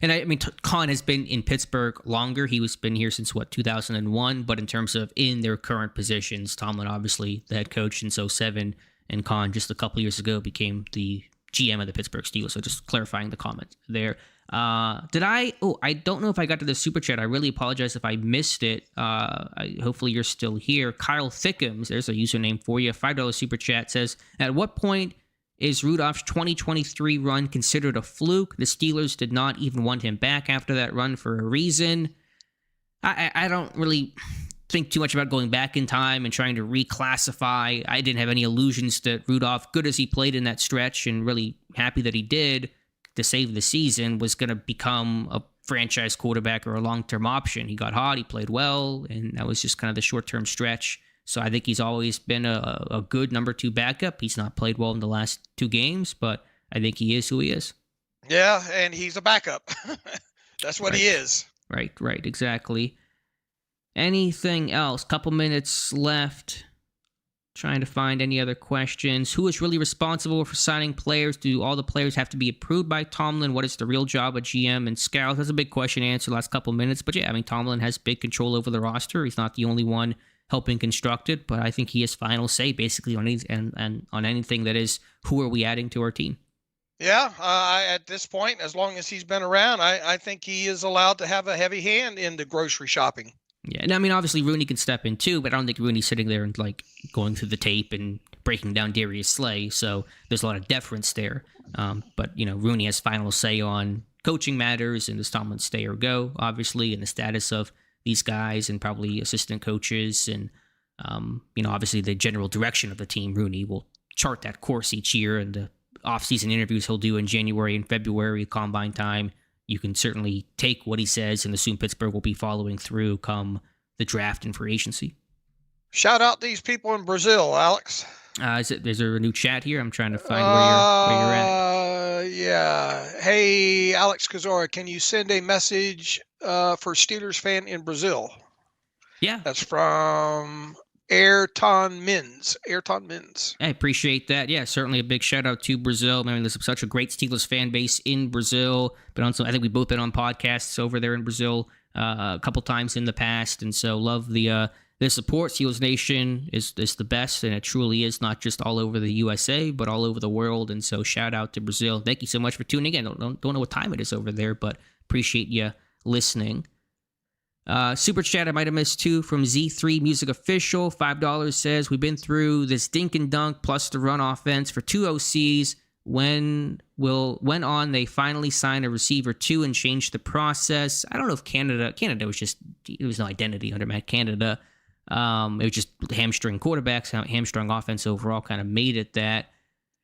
And I mean, Khan has been in Pittsburgh longer. He's been here since, 2001? But in terms of in their current positions, Tomlin, obviously, the head coach since 2007, and Khan just a couple years ago became the GM of the Pittsburgh Steelers. So just clarifying the comment there. I don't know if I got to the super chat. I really apologize if I missed it. Hopefully you're still here. Kyle Thickums, there's a username for you. $5 super chat says, at what point is Rudolph's 2023 run considered a fluke? The Steelers did not even want him back after that run for a reason. I don't really think too much about going back in time and trying to reclassify. I didn't have any illusions that Rudolph, good as he played in that stretch and really happy that he did, to save the season, was going to become a franchise quarterback or a long-term option. He got hot, he played well, and that was just kind of the short-term stretch. So I think he's always been a good number 2 backup. He's not played well in the last 2 games, but I think he is who he is. Yeah, and he's a backup. That's what he is. Right, exactly. Anything else? Couple minutes left. Trying to find any other questions. Who is really responsible for signing players? Do all the players have to be approved by Tomlin? What is the real job of GM and scouts? That's a big question to answer the last couple minutes. But yeah, I mean, Tomlin has big control over the roster. He's not the only one helping construct it, but I think he has final say basically on anything that is, who are we adding to our team? Yeah, at this point, as long as he's been around, I think he is allowed to have a heavy hand in the grocery shopping. Yeah, and I mean, obviously Rooney can step in too, but I don't think Rooney's sitting there and going through the tape and breaking down Darius Slay. So there's a lot of deference there. But Rooney has final say on coaching matters and does Tomlin stay or go, obviously, and the status of these guys and probably assistant coaches and obviously the general direction of the team. Rooney will chart that course each year, and the off-season interviews he'll do in January and February, combine time. You can certainly take what he says and assume Pittsburgh will be following through come the draft and free agency. Shout out these people in Brazil, Alex. Is there a new chat here? I'm trying to find where you're at. Yeah. Hey, Alex Kozora, can you send a message for Steelers fan in Brazil? Yeah. That's from Ayrton Mins. I appreciate that. Yeah, certainly a big shout out to Brazil. I mean, there's such a great Steelers fan base in Brazil. But also, I think we've both been on podcasts over there in Brazil a couple times in the past, and so love the support. Steelers Nation is the best, and it truly is, not just all over the USA, but all over the world. And so shout out to Brazil. Thank you so much for tuning in. Don't know what time it is over there, but appreciate you listening. Super chat I might have missed too from Z3 Music Official. $5 says, we've been through this dink and dunk plus the run offense for 2 OCs. when on they finally sign a receiver 2 and change the process? I don't know if Canada was no identity under Matt Canada. It was just hamstring quarterbacks, hamstring offense overall kind of made it that.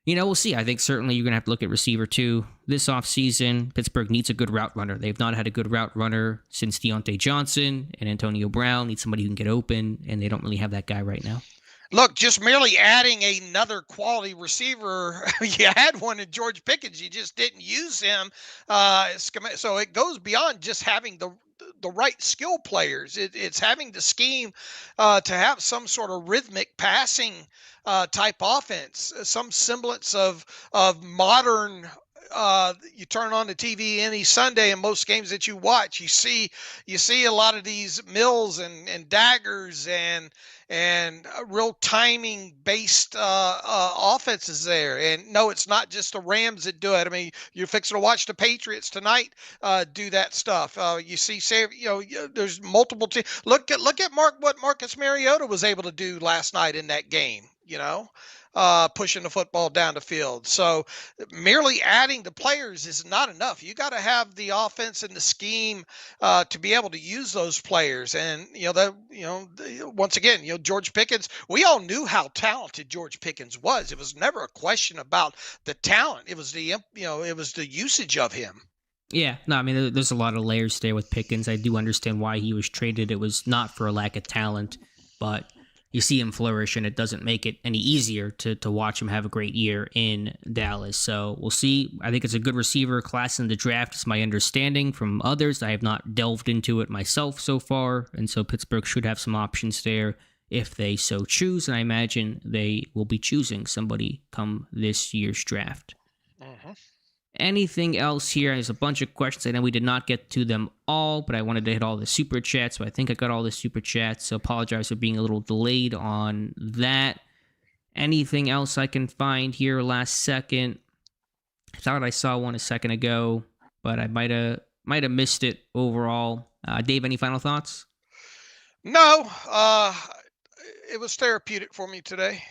We'll see. I think certainly you're going to have to look at receiver 2 this offseason. Pittsburgh needs a good route runner. They've not had a good route runner since Deontay Johnson, and Antonio Brown needs somebody who can get open, and they don't really have that guy right now. Look, just merely adding another quality receiver, you had one in George Pickens. You just didn't use him. So it goes beyond just having the right skill players. It's having the scheme to have some sort of rhythmic passing type offense, some semblance of modern. You turn on the TV any Sunday, and most games that you watch, you see a lot of these mills and daggers and real timing based offenses there. And no, it's not just the Rams that do it. I mean, you're fixing to watch the Patriots tonight do that stuff. You see, there's multiple teams. Look at what Marcus Mariota was able to do last night in that game. Pushing the football down the field. So merely adding the players is not enough. You got to have the offense and the scheme to be able to use those players. And once again, George Pickens. We all knew how talented George Pickens was. It was never a question about the talent. It was the usage of him. Yeah, no, I mean, there's a lot of layers there with Pickens. I do understand why he was traded. It was not for a lack of talent, but you see him flourish, and it doesn't make it any easier to watch him have a great year in Dallas. So we'll see. I think it's a good receiver class in the draft, is my understanding from others. I have not delved into it myself so far, and so Pittsburgh should have some options there if they so choose, and I imagine they will be choosing somebody come this year's draft. Uh-huh. Anything else here? There's a bunch of questions. I know we did not get to them all, but I wanted to hit all the super chats, so I think I got all the super chats, so apologize for being a little delayed on that. Anything else I can find here last second? I thought I saw one a second ago, but I might have missed it overall. Dave, any final thoughts? No, it was therapeutic for me today.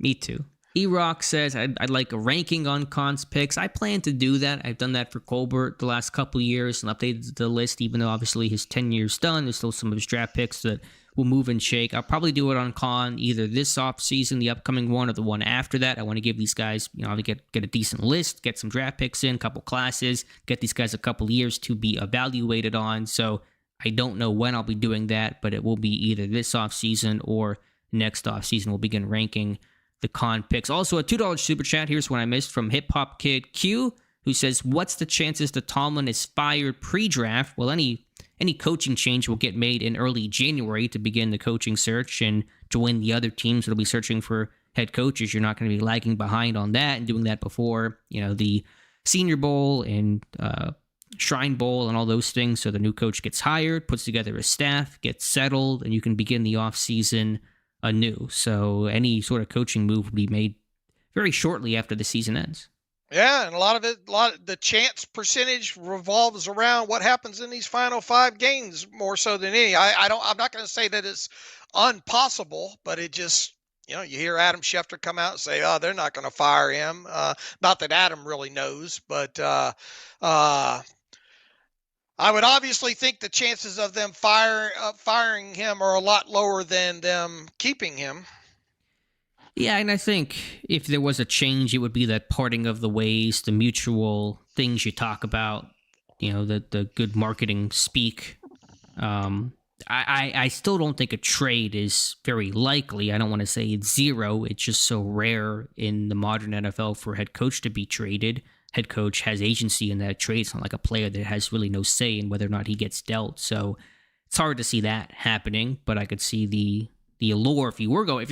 Me too. E-Rock says, I'd like a ranking on Khan's picks. I plan to do that. I've done that for Colbert the last couple of years and updated the list, even though obviously his 10 years done. There's still some of his draft picks that will move and shake. I'll probably do it on Khan either this offseason, the upcoming one, or the one after that. I want to give these guys, get a decent list, get some draft picks in, a couple classes, get these guys a couple years to be evaluated on. So I don't know when I'll be doing that, but it will be either this offseason or next offseason. We'll begin ranking the Khan picks. Also, a $2 super chat. Here's one I missed from Hip Hop Kid Q, who says, what's the chances that Tomlin is fired pre-draft? Well, any coaching change will get made in early January to begin the coaching search and join the other teams that will be searching for head coaches. You're not going to be lagging behind on that and doing that before, the Senior Bowl and Shrine Bowl and all those things. So the new coach gets hired, puts together a staff, gets settled, and you can begin the offseason anew. So any sort of coaching move will be made very shortly after the season ends. Yeah, and a lot of the chance percentage revolves around what happens in these final 5 games more so than any. I'm not going to say that it's impossible, but it just, you hear Adam Schefter come out and say, "Oh, they're not going to fire him." Not that Adam really knows, but I would obviously think the chances of them firing him are a lot lower than them keeping him. Yeah, and I think if there was a change, it would be that parting of the ways, the mutual things you talk about, the good marketing speak. I still don't think a trade is very likely. I don't want to say it's zero. It's just so rare in the modern NFL for a head coach to be traded. Head coach has agency in that trade. It's not like a player that has really no say in whether or not he gets dealt. So it's hard to see that happening, but I could see the allure if you were going,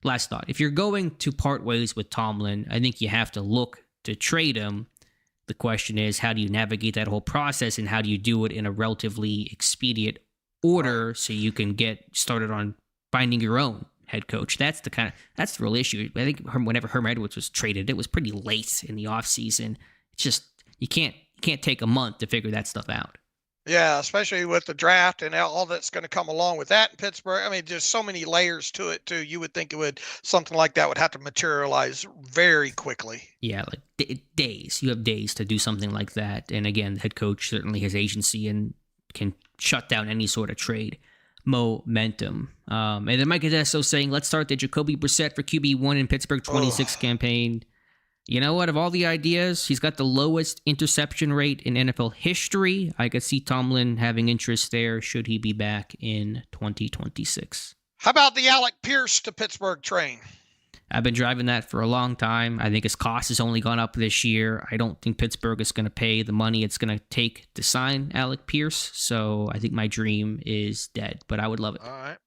last thought, if you're going to part ways with Tomlin, I think you have to look to trade him. The question is, how do you navigate that whole process, and how do you do it in a relatively expedient order so you can get started on finding your own head coach? That's the real issue. I think whenever Herm Edwards was traded, it was pretty late in the offseason. It's just, you can't take a month to figure that stuff out. Yeah, especially with the draft and all that's going to come along with that in Pittsburgh. I mean, just so many layers to it too. You would think it would something like that would have to materialize very quickly. Yeah, like days. You have days to do something like that. And again, the head coach certainly has agency and can shut down any sort of trade momentum. And then Mike Adesso saying, let's start the Jacoby Brissett for QB1 in Pittsburgh 26 campaign. You know what? Of all the ideas, he's got the lowest interception rate in NFL history. I could see Tomlin having interest there should he be back in 2026. How about the Alec Pierce to Pittsburgh train? I've been driving that for a long time. I think his cost has only gone up this year. I don't think Pittsburgh is going to pay the money it's going to take to sign Alec Pierce. So I think my dream is dead, but I would love it. All right.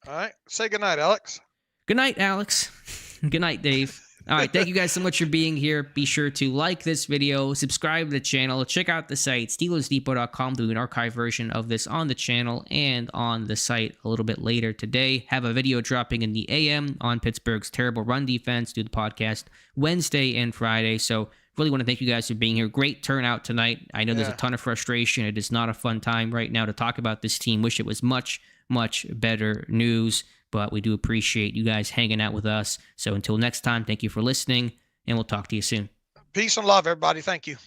All right. Say goodnight, Alex. Good night, Alex. Good night, Dave. All right, thank you guys so much for being here. Be sure to like this video, subscribe to the channel, check out the site, SteelersDepot.com, to do an archive version of this on the channel and on the site a little bit later today. Have a video dropping in the AM on Pittsburgh's terrible run defense. Do the podcast Wednesday and Friday. So really want to thank you guys for being here. Great turnout tonight. I know there's a ton of frustration. It is not a fun time right now to talk about this team. Wish it was much, much better news. But we do appreciate you guys hanging out with us. So until next time, thank you for listening, and we'll talk to you soon. Peace and love, everybody. Thank you.